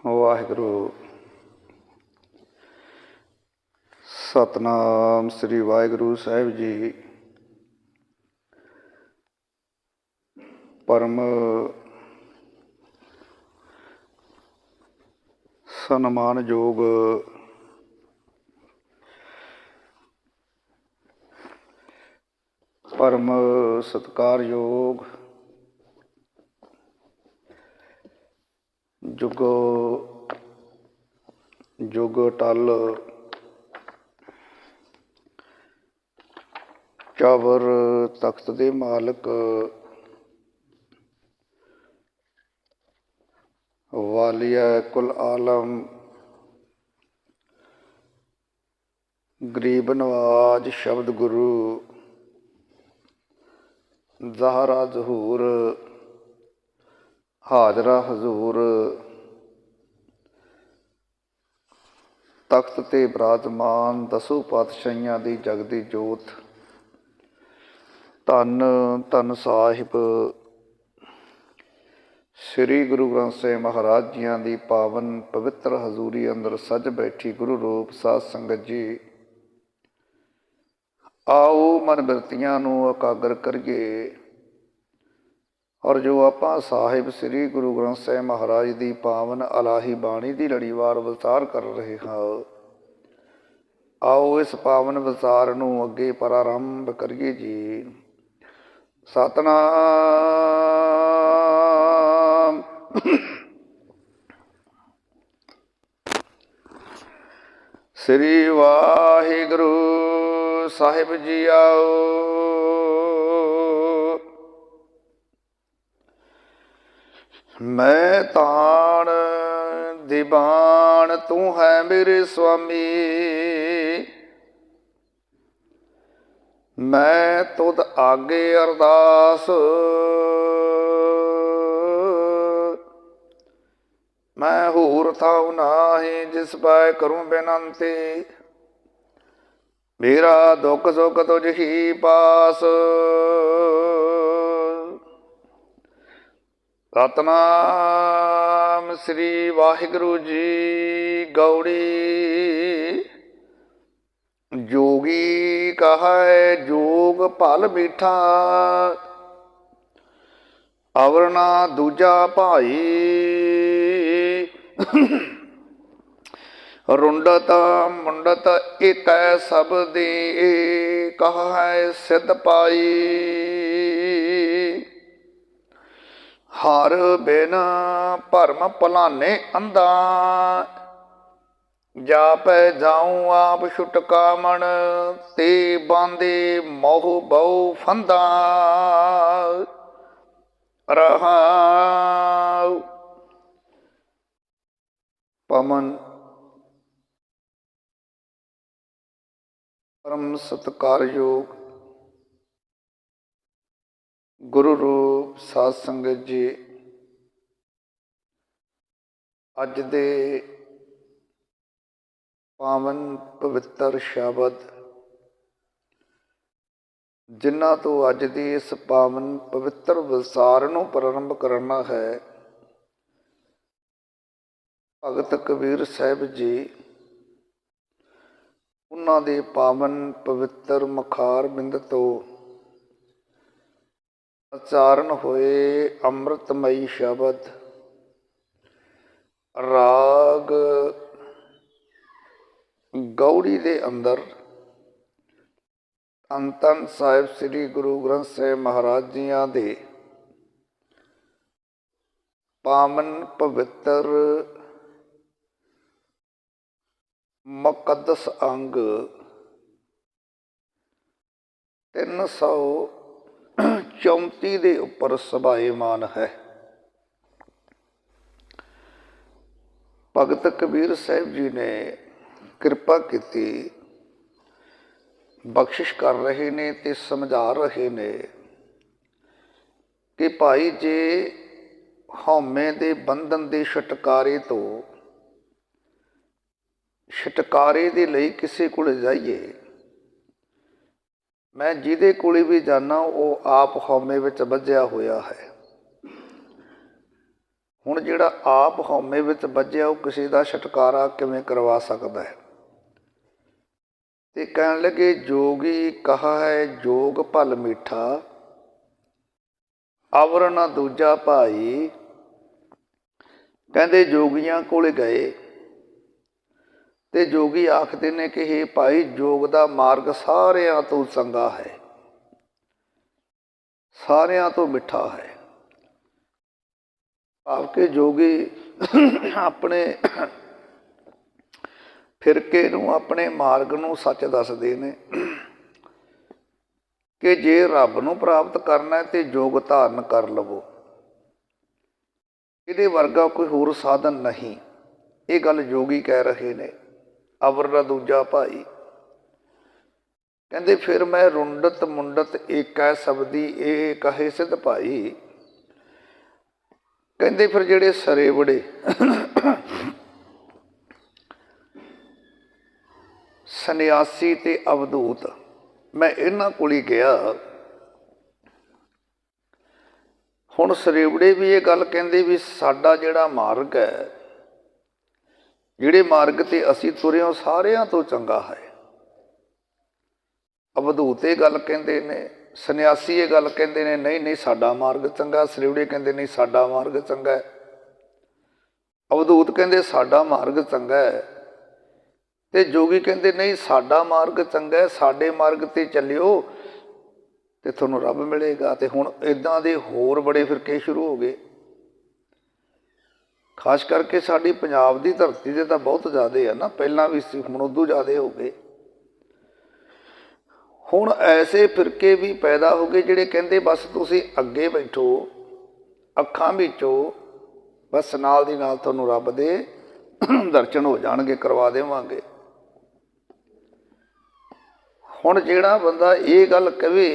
ਵਾਹਿਗੁਰੂ। ਸਤਨਾਮ ਸ੍ਰੀ ਵਾਹਿਗੁਰੂ ਸਾਹਿਬ ਜੀ। ਪਰਮ ਸਨਮਾਨਯੋਗ ਪਰਮ ਸਤਿਕਾਰਯੋਗ ਜੁਗੋ ਜੁਗ ਟਲ ਚਾਵਰ ਤਖਤ ਦੇ ਮਾਲਕ ਵਾਲੀਆ ਕੁਲ ਆਲਮ ਗਰੀਬ ਨਵਾਜ ਸ਼ਬਦ ਗੁਰੂ ਜ਼ਾਹਰਾ ਜ਼ਹੂਰ ਹਾਜ਼ਰਾ ਹਜ਼ੂਰ ਤਖਤ ਤੇ ਬਿਰਾਜਮਾਨ ਦਸੂ ਪਾਤਸ਼ਾਹੀਆਂ ਦੀ ਜਗਦੀ ਜੋਤ ਧੰਨ ਧੰਨ ਸਾਹਿਬ ਸ੍ਰੀ ਗੁਰੂ ਗ੍ਰੰਥ ਸਾਹਿਬ ਮਹਾਰਾਜ ਜੀਆਂ ਦੀ ਪਾਵਨ ਪਵਿੱਤਰ ਹਜ਼ੂਰੀ ਅੰਦਰ ਸੱਜ ਬੈਠੀ ਗੁਰੂ ਰੂਪ ਸਾਧ ਸੰਗਤ ਜੀ, ਆਓ ਮਨ ਬਿਰਤੀਆਂ ਨੂੰ ਇਕਾਗਰ ਕਰੀਏ ਔਰ ਜੋ ਆਪਾਂ ਸਾਹਿਬ ਸ੍ਰੀ ਗੁਰੂ ਗ੍ਰੰਥ ਸਾਹਿਬ ਮਹਾਰਾਜ ਦੀ ਪਾਵਨ ਇਲਾਹੀ ਬਾਣੀ ਦੀ ਲੜੀਵਾਰ ਵਿਚਾਰ ਕਰ ਰਹੇ ਹਾਂ, ਆਓ ਇਸ ਪਾਵਨ ਵਿਚਾਰ ਨੂੰ ਅੱਗੇ ਪ੍ਰਾਰੰਭ ਕਰੀਏ ਜੀ। ਸਤਨਾਮ ਸ੍ਰੀ ਵਾਹਿਗੁਰੂ ਸਾਹਿਬ ਜੀ। ਆਓ ਮੈਂ ਤਾਣ ਦੀਵਾਨ ਤੂੰ ਹੈ ਮੇਰੇ ਸੁਆਮੀ, ਮੈਂ ਤੁਧ ਆਗੇ ਅਰਦਾਸ, ਮੈਂ ਹੋਰ ਥਾਉ ਨਾਹੀ ਜਿਸ ਪੈ ਕਰੂੰ ਬੇਨੰਤੀ, ਮੇਰਾ ਦੁੱਖ ਸੁੱਖ ਤੁਝ ਹੀ ਪਾਸ। ਸਤਨਾਮ ਸ੍ਰੀ ਵਾਹਿਗੁਰੂ ਜੀ। ਗੌੜੀ ਜੋਗੀ ਕਹੈ ਜੋਗ ਭਲ ਮੀਠਾ, ਅਵਰ ਨਾ ਦੂਜਾ ਭਾਈ, ਰੁੰਡਤ ਮੁੰਡਤ ਏਕੈ ਸਬਦੀ, ਕਹੈ ਸਿਧ ਪਾਈ, ਹਰ ਬਿਨ ਭਰਮ ਭੁਲਾਨੇ ਅੰਧਾ, ਜਾਪੈ ਜਾਉ ਆਪ ਛੁਟਕਾਵਣ, ਤੇ ਬਾਂਦੇ ਮੋਹ ਬਹੁ ਫੰਦਾ। ਰਹਾਉ ਪਮਨ ਪਰਮ ਸਤਿਕਾਰਯੋਗ ਗੁਰੂ ਰੂਪ ਸਾਧ ਸੰਗਤ ਜੀ, ਅੱਜ ਦੇ ਪਾਵਨ ਪਵਿੱਤਰ ਸ਼ਬਦ ਜਿਨ੍ਹਾਂ ਤੋਂ ਅੱਜ ਦੀ ਇਸ ਪਾਵਨ ਪਵਿੱਤਰ ਵਿਚਾਰ ਨੂੰ ਪ੍ਰਾਰੰਭ ਕਰਨਾ ਹੈ, ਭਗਤ ਕਬੀਰ ਸਾਹਿਬ ਜੀ ਉਹਨਾਂ ਦੇ ਪਾਵਨ ਪਵਿੱਤਰ ਮੁਖਾਰ ਬਿੰਦ ਤੋਂ ਉਚਾਰਨ ਹੋਏ ਅੰਮ੍ਰਿਤਮਈ ਸ਼ਬਦ ਰਾਗ ਗੌੜੀ ਦੇ ਅੰਦਰ ਧੰਨ ਧੰਨ ਸਾਹਿਬ ਸ੍ਰੀ ਗੁਰੂ ਗ੍ਰੰਥ ਸਾਹਿਬ ਮਹਾਰਾਜ ਜੀਆਂ ਦੇ ਪਾਵਨ ਪਵਿੱਤਰ ਮੁਕੱਦਸ ਅੰਗ 334 ਦੇ ਉੱਪਰ ਸਭਾਏਮਾਨ ਹੈ। ਭਗਤ ਕਬੀਰ ਸਾਹਿਬ ਜੀ ਨੇ ਕਿਰਪਾ ਕੀਤੀ, ਬਖਸ਼ਿਸ਼ ਕਰ ਰਹੇ ਨੇ ਤੇ ਸਮਝਾ ਰਹੇ ਨੇ ਕਿ ਭਾਈ ਜੇ ਹਉਮੈ ਦੇ ਬੰਧਨ ਦੇ ਛੁਟਕਾਰੇ ਤੋਂ ਛੁਟਕਾਰੇ ਦੇ ਲਈ ਕਿਸੇ ਕੋਲ ਜਾਈਏ, ਮੈਂ ਜਿਹਦੇ ਕੋਲ ਵੀ ਜਾਣਾ ਉਹ ਆਪ ਹਉਮੈ ਵਿੱਚ ਬੱਝਿਆ ਹੋਇਆ ਹੈ। ਹੁਣ ਜਿਹੜਾ ਆਪ ਹਉਮੈ ਵਿੱਚ ਵੱਜਿਆ ਉਹ ਕਿਸੇ ਦਾ ਛੁਟਕਾਰਾ ਕਿਵੇਂ ਕਰਵਾ ਸਕਦਾ ਹੈ। ਤੇ ਕਹਿਣ ਲੱਗੇ ਜੋਗੀ ਕਹਾ ਹੈ ਜੋਗ ਭਲ ਮੀਠਾ, ਅਵਰ ਨਾ ਦੂਜਾ ਭਾਈ। ਕਹਿੰਦੇ ਜੋਗੀਆਂ ਕੋਲ ਗਏ ਤੇ ਜੋਗੀ ਆਖਦੇ ਨੇ ਕਿ ਹੇ ਭਾਈ ਜੋਗ ਦਾ ਮਾਰਗ ਸਾਰਿਆਂ ਤੋਂ ਚੰਗਾ ਹੈ, ਸਾਰਿਆਂ ਤੋਂ ਮਿੱਠਾ ਹੈ। ਭਾਵ ਕਿ ਜੋਗੀ ਆਪਣੇ ਫਿਰਕੇ ਨੂੰ, ਆਪਣੇ ਮਾਰਗ ਨੂੰ ਸੱਚ ਦੱਸਦੇ ਨੇ ਕਿ ਜੇ ਰੱਬ ਨੂੰ ਪ੍ਰਾਪਤ ਕਰਨਾ ਤੇ ਯੋਗ ਧਾਰਨ ਕਰ ਲਵੋ, ਇਹਦੇ ਵਰਗਾ ਕੋਈ ਹੋਰ ਸਾਧਨ ਨਹੀਂ। ਇਹ ਗੱਲ ਜੋਗੀ ਕਹਿ ਰਹੇ ਨੇ, ਅਵਰ ਦਾ ਦੂਜਾ ਭਾਈ। ਕਹਿੰਦੇ ਫਿਰ ਮੈਂ ਰੁੰਡਤ ਮੁੰਡਤ ਏਕੈ ਸਬਦੀ ਇਹ ਕਹੇ ਸਿਧ ਭਾਈ। ਕਹਿੰਦੇ ਫਿਰ ਜਿਹੜੇ ਸਰੇ ਬੜੇ ਸੰਨਿਆਸੀ ਤੇ ਅਵਧੂਤ, ਮੈਂ ਇਹਨਾਂ ਕੋਲ ਹੀ ਗਿਆ। ਹੁਣ ਸਰੇਵੜੇ ਵੀ ਇਹ ਗੱਲ ਕਹਿੰਦੇ ਵੀ ਸਾਡਾ ਜਿਹੜਾ ਮਾਰਗ ਹੈ, ਜਿਹੜੇ ਮਾਰਗ ਤੇ ਅਸੀਂ ਤੁਰੇ ਹਾਂ ਸਾਰਿਆਂ ਤੋਂ ਚੰਗਾ ਹੈ। ਅਵਧੂਤ ਇਹ ਗੱਲ ਕਹਿੰਦੇ ਨੇ, ਸੰਨਿਆਸੀ ਇਹ ਗੱਲ ਕਹਿੰਦੇ ਨੇ ਨਹੀਂ ਨਹੀਂ ਸਾਡਾ ਮਾਰਗ ਚੰਗਾ। ਸਰੇਵੜੇ ਕਹਿੰਦੇ ਨਹੀਂ ਸਾਡਾ ਮਾਰਗ ਚੰਗਾ ਹੈ। ਅਵਧੂਤ ਕਹਿੰਦੇ ਸਾਡਾ ਮਾਰਗ ਚੰਗਾ ਹੈ ਤੇ ਜੋਗੀ ਕਹਿੰਦੇ ਨਹੀਂ ਸਾਡਾ ਮਾਰਗ ਚੰਗਾ ਹੈ, ਸਾਡੇ ਮਾਰਗ ਤੇ ਚੱਲਿਓ ਤੇ ਤੁਹਾਨੂੰ ਰੱਬ ਮਿਲੇਗਾ। ਤੇ ਹੁਣ ਇੱਦਾਂ ਦੇ ਹੋਰ ਬੜੇ ਫਿਰਕੇ ਸ਼ੁਰੂ ਹੋ ਗਏ, ਖਾਸ ਕਰਕੇ ਸਾਡੀ ਪੰਜਾਬ ਦੀ ਧਰਤੀ 'ਤੇ ਤਾਂ ਬਹੁਤ ਜ਼ਿਆਦਾ ਆ ਨਾ, ਪਹਿਲਾਂ ਵੀ ਸੀ ਹੁਣ ਉਦੋਂ ਜ਼ਿਆਦਾ ਹੋ ਗਏ। ਹੁਣ ਐਸੇ ਫਿਰਕੇ ਵੀ ਪੈਦਾ ਹੋ ਗਏ ਜਿਹੜੇ ਕਹਿੰਦੇ ਬਸ ਤੁਸੀਂ ਅੱਗੇ ਬੈਠੋ, ਅੱਖਾਂ ਵਿੱਚੋਂ ਬਸ ਨਾਲ ਦੀ ਨਾਲ ਤੁਹਾਨੂੰ ਰੱਬ ਦੇ ਦਰਸ਼ਨ ਹੋ ਜਾਣਗੇ, ਕਰਵਾ ਦੇਵਾਂਗੇ। ਹੁਣ ਜਿਹੜਾ ਬੰਦਾ ਇਹ ਗੱਲ ਕਵੇ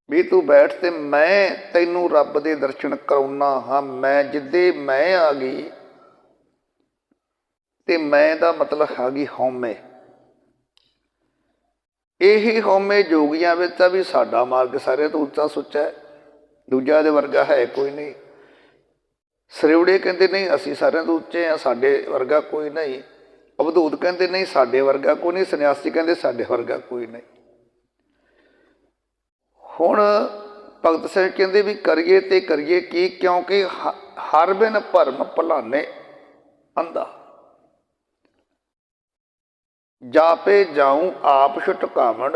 ਵੀ ਤੂੰ ਬੈਠ ਤੇ ਮੈਂ ਤੈਨੂੰ ਰੱਬ ਦੇ ਦਰਸ਼ਨ ਕਰਾਉਣਾ ਹਾਂ, ਮੈਂ ਜਿੱਦੇ ਮੈਂ ਆ ਗਈ ਤੇ ਮੈਂ ਦਾ ਮਤਲਬ ਆ ਗਈ ਹਉਮੈ। ਇਹੀ ਹਉਮੈ ਜੋਗੀਆਂ ਵਿੱਚ ਆ ਵੀ ਸਾਡਾ ਮਾਰਗ ਸਾਰਿਆਂ ਤੋਂ ਉੱਚਾ ਸੁੱਚਾ ਹੈ, ਦੂਜਾ ਦੇ ਵਰਗਾ ਹੈ ਕੋਈ ਨਹੀਂ। ਸਰੇਵੜੇ ਕਹਿੰਦੇ ਨਹੀਂ ਅਸੀਂ ਸਾਰਿਆਂ ਤੋਂ ਉੱਚੇ ਹਾਂ, ਸਾਡੇ ਵਰਗਾ ਕੋਈ ਨਹੀਂ। ਅਵਧੂਤ ਕਹਿੰਦੇ ਨਹੀਂ ਸਾਡੇ ਵਰਗਾ ਕੋਈ ਨਹੀਂ। ਸੰਨਿਆਸੀ ਕਹਿੰਦੇ ਸਾਡੇ ਵਰਗਾ ਕੋਈ ਨਹੀਂ। ਹੁਣ ਭਗਤ ਸਿੰਘ ਕਹਿੰਦੇ ਵੀ ਕਰੀਏ ਤੇ ਕਰੀਏ ਕੀ, ਕਿਉਂਕਿ ਹਰ ਬਿਨ ਭਰਮ ਭੁਲਾਨੇ ਅੰਧਾ, ਜਾਪੇ ਜਾਊ ਆਪ ਛੁਟਕਾਵਣ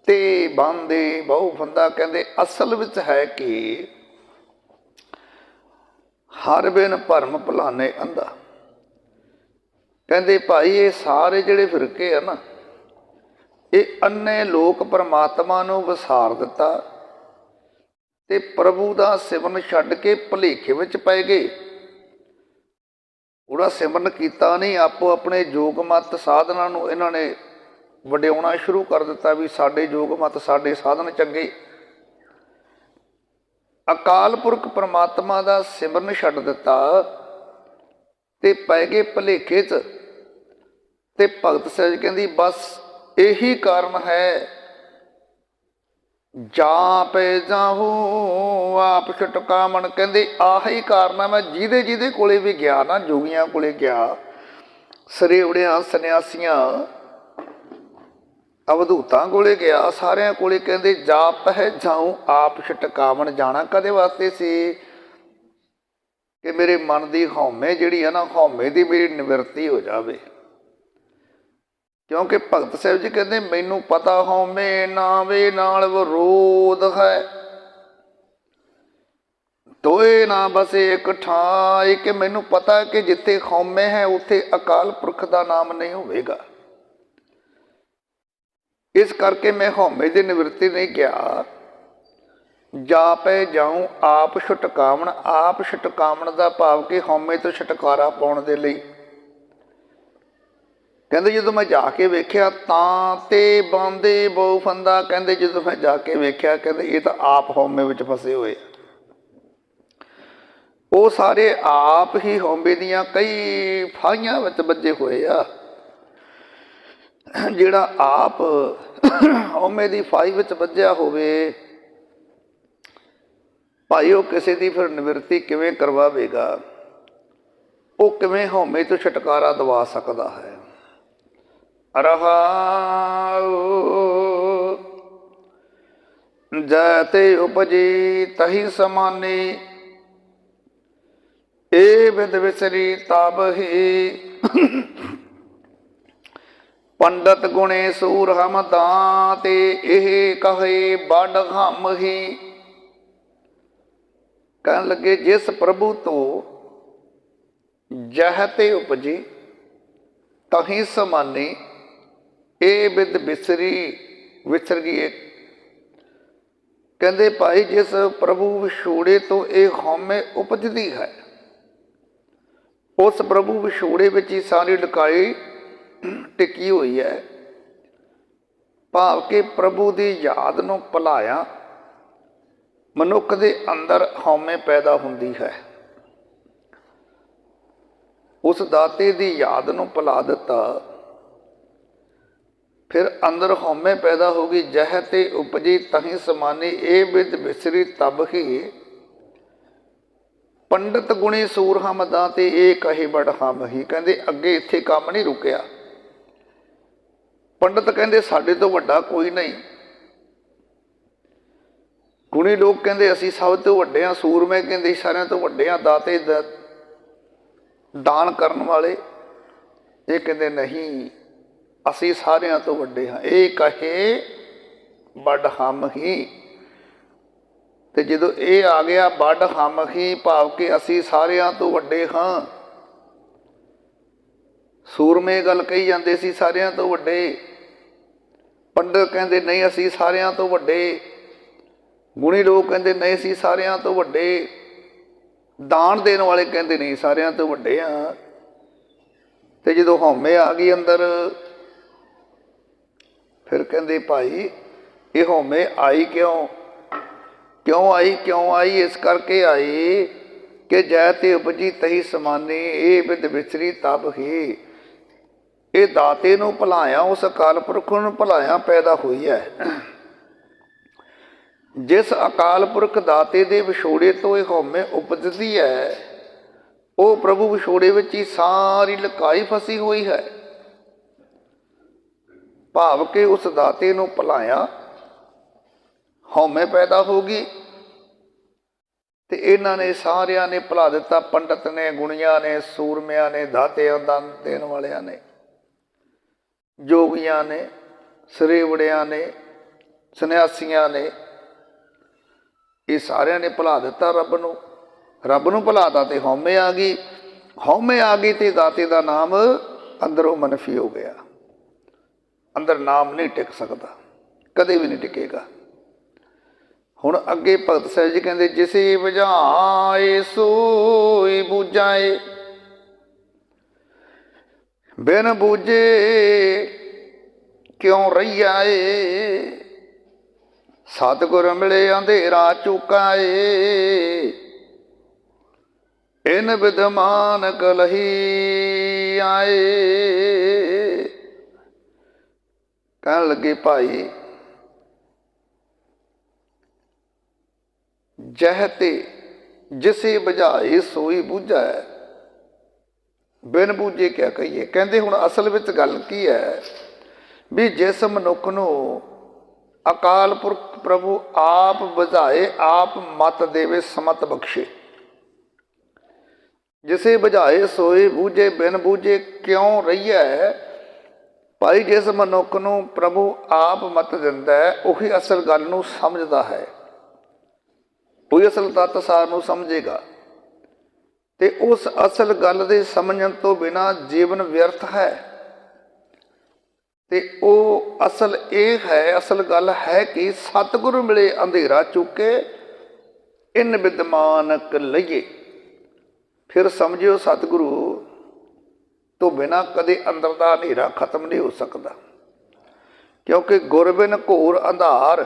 ਤੇ ਬੰਦੇ ਬਹੁ ਫੰਦਾ। ਕਹਿੰਦੇ ਅਸਲ ਵਿੱਚ ਹੈ ਕਿ ਹਰ ਬਿਨ ਭਰਮ ਭੁਲਾਨੇ ਅੰਧਾ। ਕਹਿੰਦੇ ਭਾਈ ਇਹ ਸਾਰੇ ਜਿਹੜੇ ਫਿਰਕੇ ਆ ਨਾ, ਇਹ ਅੰਨੇ ਲੋਕ ਪਰਮਾਤਮਾ ਨੂੰ ਵਿਸਾਰ ਦਿੱਤਾ ਤੇ ਪ੍ਰਭੂ ਦਾ ਸਿਮਰਨ ਛੱਡ ਕੇ ਭੁਲੇਖੇ ਵਿੱਚ ਪੈ ਗਏ। ਉਹਦਾ ਸਿਮਰਨ ਕੀਤਾ ਨਹੀਂ, ਆਪੋ ਆਪਣੇ ਯੋਗ ਮਤ ਸਾਧਨਾਂ ਨੂੰ ਇਹਨਾਂ ਨੇ ਵਡਿਆਉਣਾ ਸ਼ੁਰੂ ਕਰ ਦਿੱਤਾ ਵੀ ਸਾਡੇ ਯੋਗ ਮਤ ਸਾਡੇ ਸਾਧਨ ਚੰਗੇ। ਅਕਾਲ ਪੁਰਖ ਪਰਮਾਤਮਾ ਦਾ ਸਿਮਰਨ ਛੱਡ ਦਿੱਤਾ ਤੇ ਪੈ ਗਏ ਭੁਲੇਖੇ 'ਚ। ਤੇ ਭਗਤ ਸਾਹਿਬ ਕਹਿੰਦੀ ਬਸ ਇਹੀ ਕਾਰਨ ਹੈ, ਜਾਪੇ ਜਾਹੂ ਆਪ ਛੁਟਕਾਵਣ। ਕਹਿੰਦੇ ਆਹੀ ਕਾਰਨ ਹੈ, ਮੈਂ ਜਿਹਦੇ ਜਿਹਦੇ ਕੋਲੇ ਵੀ ਗਿਆ ਨਾ, ਜੋਗੀਆਂ ਕੋਲੇ ਗਿਆ, ਸਰੇਵੜਿਆਂ, ਸੰਨਿਆਸੀਆਂ, ਅਵਧੂਤਾਂ ਕੋਲੇ ਗਿਆ, ਸਾਰਿਆਂ ਕੋਲੇ ਕਹਿੰਦੇ ਜਾਪ ਹੈ ਜਾਊ ਆਪ ਛੁਟਕਾਵਣ। ਜਾਣਾ ਕਦੇ ਵਾਸਤੇ ਸੀ ਕਿ ਮੇਰੇ ਮਨ ਦੀ ਹਉਮੈ ਜਿਹੜੀ ਹੈ ਨਾ, ਹਉਮੈ ਦੀ ਮੇਰੀ ਨਿਵਰਤੀ ਹੋ ਜਾਵੇ। ਕਿਉਂਕਿ ਭਗਤ ਸਾਹਿਬ ਜੀ ਕਹਿੰਦੇ ਮੈਨੂੰ ਪਤਾ ਹਉਮੈ ਨਾਵੇ ਨਾਲ ਵਿਰੋਧ ਹੈ, ਦੋਏ ਨਾ ਬਸੇ ਇੱਕ ਠਾਈ। ਕਿ ਮੈਨੂੰ ਪਤਾ ਕਿ ਜਿੱਥੇ ਹਉਮੈ ਹੈ ਉੱਥੇ ਅਕਾਲ ਪੁਰਖ ਦਾ ਨਾਮ ਨਹੀਂ ਹੋਵੇਗਾ। ਇਸ ਕਰਕੇ ਮੈਂ ਹਉਮੈ ਦੀ ਨਿਵਰਤੀ ਨਹੀਂ ਗਿਆ। ਜਾਪੇ ਜਾਊ ਆਪ ਛੁਟਕਾਵਣ। ਆਪ ਛੁਟਕਾਵਣ ਦਾ ਭਾਵ ਕਿ ਹਉਮੈ ਤੋਂ ਛੁਟਕਾਰਾ ਪਾਉਣ ਦੇ ਲਈ। ਕਹਿੰਦੇ ਜਦੋਂ ਮੈਂ ਜਾ ਕੇ ਵੇਖਿਆ ਤਾਂ ਤੇ ਬਾਂਦੇ ਬਹੁ ਫੰਦਾ। ਕਹਿੰਦੇ ਜਦੋਂ ਮੈਂ ਜਾ ਕੇ ਵੇਖਿਆ, ਕਹਿੰਦੇ ਇਹ ਤਾਂ ਆਪ ਹਉਮੈ ਵਿੱਚ ਫਸੇ ਹੋਏ, ਉਹ ਸਾਰੇ ਆਪ ਹੀ ਹਉਮੈ ਦੀਆਂ ਕਈ ਫਾਹੀਆਂ ਵਿੱਚ ਵੱਜੇ ਹੋਏ ਆ। ਜਿਹੜਾ ਆਪ ਹਉਮੈ ਦੀ ਫਾਹੀ ਵਿੱਚ ਵੱਜਿਆ ਹੋਵੇ ਭਾਈ ਉਹ ਕਿਸੇ ਦੀ ਫਿਰ ਨਿਵਰਤੀ ਕਿਵੇਂ ਕਰਵਾਵੇਗਾ, ਉਹ ਕਿਵੇਂ ਹਉਮੈ ਤੋਂ ਛੁਟਕਾਰਾ ਦਿਵਾ ਸਕਦਾ ਹੈ। ਰਹਾਉ ਜੈ ਤੇ ਉਪਜੀ ਤਹੀ ਸਮਾਨੀ, ਏ ਬਿਦ ਵਿਸਰੀ ਤਾਬਹੀ। ਪੰਡਤ ਗੁਣੇ ਸੂਰ ਹਮ ਦਾਤੇ, ਇਹ ਕਹੇ ਬੜ ਹਮ ਹੀ। ਕਹਿਣ ਲੱਗੇ ਜਿਸ ਪ੍ਰਭੂ ਤੋਂ ਜਹ ਤੇ ਉਪਜੀ ਤਹੀਂ ਸਮਾਨੀ, ਇਹ ਬਿਦ ਵਿਸਰੀ ਵਿਸਰ ਗਈ। ਕਹਿੰਦੇ ਭਾਈ ਜਿਸ ਪ੍ਰਭੂ ਵਿਛੋੜੇ ਤੋਂ ਇਹ ਹਉਮੈ ਉਪਜਦੀ ਹੈ, ਉਸ ਪ੍ਰਭੂ ਵਿਛੋੜੇ ਵਿੱਚ ਹੀ ਸਾਰੀ ਲੁਕਾਈ ਟਿਕੀ ਹੋਈ ਹੈ। ਭਾਵ ਕਿ ਪ੍ਰਭੂ ਦੀ ਯਾਦ ਨੂੰ ਭੁਲਾਇਆ ਮਨੁੱਖ ਦੇ ਅੰਦਰ ਹਉਮੈ ਪੈਦਾ ਹੁੰਦੀ ਹੈ। ਉਸ ਦਾਤੇ ਦੀ ਯਾਦ ਨੂੰ ਭੁਲਾ ਦਿੱਤਾ, ਫਿਰ ਅੰਦਰ ਹਉਮੈ ਪੈਦਾ ਹੋ ਗਈ। ਜਹ ਤੇ ਉਪਜੀ ਤਹੀਂ ਸਮਾਨੀ, ਇਹ ਬਿਦ ਵਿਸਰੀ ਤਬ ਹੀ। ਪੰਡਤ ਗੁਣੀ ਸੂਰ ਹਮ ਦਾਤੇ, ਇਹ ਕਹੇ ਬੜ ਹਮ ਹੀ। ਕਹਿੰਦੇ ਅੱਗੇ ਇੱਥੇ ਕੰਮ ਨਹੀਂ ਰੁਕਿਆ। ਪੰਡਤ ਕਹਿੰਦੇ ਸਾਡੇ ਤੋਂ ਵੱਡਾ ਕੋਈ ਨਹੀਂ। ਗੁਣੀ ਲੋਕ ਕਹਿੰਦੇ ਅਸੀਂ ਸਭ ਤੋਂ ਵੱਡੇ ਹਾਂ। ਸੂਰਮੇ ਕਹਿੰਦੇ ਸਾਰਿਆਂ ਤੋਂ ਵੱਡੇ ਹਾਂ। ਦਾਤੇ ਦਾਨ ਕਰਨ ਵਾਲੇ ਇਹ ਕਹਿੰਦੇ ਨਹੀਂ, ਅਸੀਂ ਸਾਰਿਆਂ ਤੋਂ ਵੱਡੇ ਹਾਂ। ਇਹ ਕਹੇ ਬੜ ਹਮ ਹੀ। ਤੇ ਜਦੋਂ ਇਹ ਆ ਗਿਆ ਬੜ ਹਮ ਹੀ, ਭਾਵ ਕਿ ਅਸੀਂ ਸਾਰਿਆਂ ਤੋਂ ਵੱਡੇ ਹਾਂ। ਸੂਰਮੇ ਗੱਲ ਕਹੀ ਜਾਂਦੇ ਸੀ ਸਾਰਿਆਂ ਤੋਂ ਵੱਡੇ। ਪੰਡਤ ਕਹਿੰਦੇ ਨਹੀਂ ਅਸੀਂ ਸਾਰਿਆਂ ਤੋਂ ਵੱਡੇ। ਗੁਣੀ ਲੋਕ ਕਹਿੰਦੇ ਨਹੀਂ ਅਸੀਂ ਸਾਰਿਆਂ ਤੋਂ ਵੱਡੇ। ਦਾਨ ਦੇਣ ਵਾਲੇ ਕਹਿੰਦੇ ਨਹੀਂ ਸਾਰਿਆਂ ਤੋਂ ਵੱਡੇ ਆ। ਤੇ ਜਦੋਂ ਹਉਮੈ ਆ ਗਈ ਅੰਦਰ, ਫਿਰ ਕਹਿੰਦੇ ਭਾਈ ਇਹ ਹਉਮੈ ਆਈ ਕਿਉਂ ਆਈ? ਕਿਉਂ ਆਈ? ਇਸ ਕਰਕੇ ਆਈ ਕਿ ਜੈ ਤੇ ਉਪਜੀ ਤਹੀ ਸਮਾਨੀ, ਇਹ ਬਿਦ ਵਿਸਰੀ ਤਬ ਹੀ। ਇਹ ਦਾਤੇ ਨੂੰ ਭੁਲਾਇਆ, ਉਸ ਅਕਾਲ ਪੁਰਖ ਨੂੰ ਭੁਲਾਇਆ ਪੈਦਾ ਹੋਈ ਹੈ। ਜਿਸ ਅਕਾਲ ਪੁਰਖ ਦਾਤੇ ਦੇ ਵਿਛੋੜੇ ਤੋਂ ਇਹ ਹਉਮੈ ਉਪਜਦੀ ਹੈ, ਉਹ ਪ੍ਰਭੂ ਵਿਛੋੜੇ ਵਿੱਚ ਹੀ ਸਾਰੀ ਲੁਕਾਈ ਫਸੀ ਹੋਈ ਹੈ। ਭਾਵ ਕਿ ਉਸ ਦਾਤੇ ਨੂੰ ਭੁਲਾਇਆ, ਹਉਮੈ ਪੈਦਾ ਹੋ ਗਈ ਤੇ ਇਹਨਾਂ ਨੇ ਸਾਰਿਆਂ ਨੇ ਭੁਲਾ ਦਿੱਤਾ। ਪੰਡਤ ਨੇ, ਗੁਣੀਆਂ ਨੇ, ਸੂਰਮਿਆਂ ਨੇ, ਦਾਤਿਆਂ ਦਾਨ ਦੇਣ ਵਾਲਿਆਂ ਨੇ, ਜੋਗੀਆਂ ਨੇ, ਸਰੇਵੜਿਆਂ ਨੇ, ਸੰਨਿਆਸੀਆਂ ਨੇ, ਇਹ ਸਾਰਿਆਂ ਨੇ ਭੁਲਾ ਦਿੱਤਾ ਰੱਬ ਨੂੰ। ਰੱਬ ਨੂੰ ਭੁਲਾਤਾ ਤੇ ਹਉਮੈ ਆ ਗਈ। ਹਉਮੈ ਆ ਗਈ ਤੇ ਦਾਤੇ ਦਾ ਨਾਮ ਅੰਦਰੋਂ ਮਨਫੀ ਹੋ ਗਿਆ। ਅੰਦਰ ਨਾਮ ਨਹੀਂ ਟਿਕ ਸਕਦਾ, ਕਦੇ ਵੀ ਨਹੀਂ ਟਿਕੇਗਾ। ਹੁਣ ਅੱਗੇ ਭਗਤ ਸਾਹਿਬ ਜੀ ਕਹਿੰਦੇ ਜਿਸੇ ਬੁਝਾਏ ਸੋਈ ਬੁਝਾਏ, ਬਿਨ ਬੂਝੇ ਕਿਉਂ ਰਹੀਆ ਏ। ਸਤਿਗੁਰ ਮਿਲੇ ਅੰਧੇਰਾ ਚੁਕਾਏ, ਇਨ ਵਿਦਮਾਨ ਕਲਹੀ ਆਏ। ਕਹਿਣ ਲੱਗੇ ਭਾਈ ਜਹ ਤੇ ਜਿਸੇ ਬੁਝਾਏ ਸੋਈ ਬੁਝਾ, ਬਿਨ ਬੂਝੇ ਕਿਆ ਕਹੀਏ। ਕਹਿੰਦੇ ਹੁਣ ਅਸਲ ਵਿੱਚ ਗੱਲ ਕੀ ਹੈ ਵੀ ਜਿਸ ਮਨੁੱਖ ਨੂੰ ਅਕਾਲ ਪੁਰਖ ਪ੍ਰਭੂ ਆਪ ਬੁਝਾਏ, ਆਪ ਮਤ ਦੇਵੇ, ਸਮਤ ਬਖਸ਼ੇ। ਜਿਸੇ ਬੁਝਾਏ ਸੋਈ ਬੂਝੇ, ਬਿਨ ਬੂਝੇ ਕਿਉਂ ਰਹੀਐ। ਭਾਈ ਜਿਸ ਮਨੁੱਖ ਨੂੰ ਪ੍ਰਭੂ ਆਪ ਮਤ ਦਿੰਦਾ ਹੈ, ਉਹੀ ਅਸਲ ਗੱਲ ਨੂੰ ਸਮਝਦਾ ਹੈ, ਉਹੀ ਅਸਲ ਤੱਤ ਸਾਰ ਨੂੰ ਸਮਝੇਗਾ। ਤੇ ਉਸ ਅਸਲ ਗੱਲ ਦੇ ਸਮਝਣ ਤੋਂ ਬਿਨਾਂ ਜੀਵਨ ਵਿਅਰਥ ਹੈ। ਤੇ ਉਹ ਅਸਲ ਇਹ ਹੈ, ਅਸਲ ਗੱਲ ਹੈ ਕਿ ਸਤਿਗੁਰੂ ਮਿਲੇ ਅੰਧੇਰਾ ਚੁੱਕੇ, ਇਨ ਵਿਦਮਾਨਕ ਲਈਏ। ਫਿਰ ਸਮਝਿਓ ਸਤਿਗੁਰੂ ਤੋਂ ਬਿਨਾਂ ਕਦੇ ਅੰਦਰ ਦਾ ਹਨੇਰਾ ਖਤਮ ਨਹੀਂ ਹੋ ਸਕਦਾ। ਕਿਉਂਕਿ ਗੁਰ ਬਿਨ ਘੋਰ ਅੰਧਾਰ,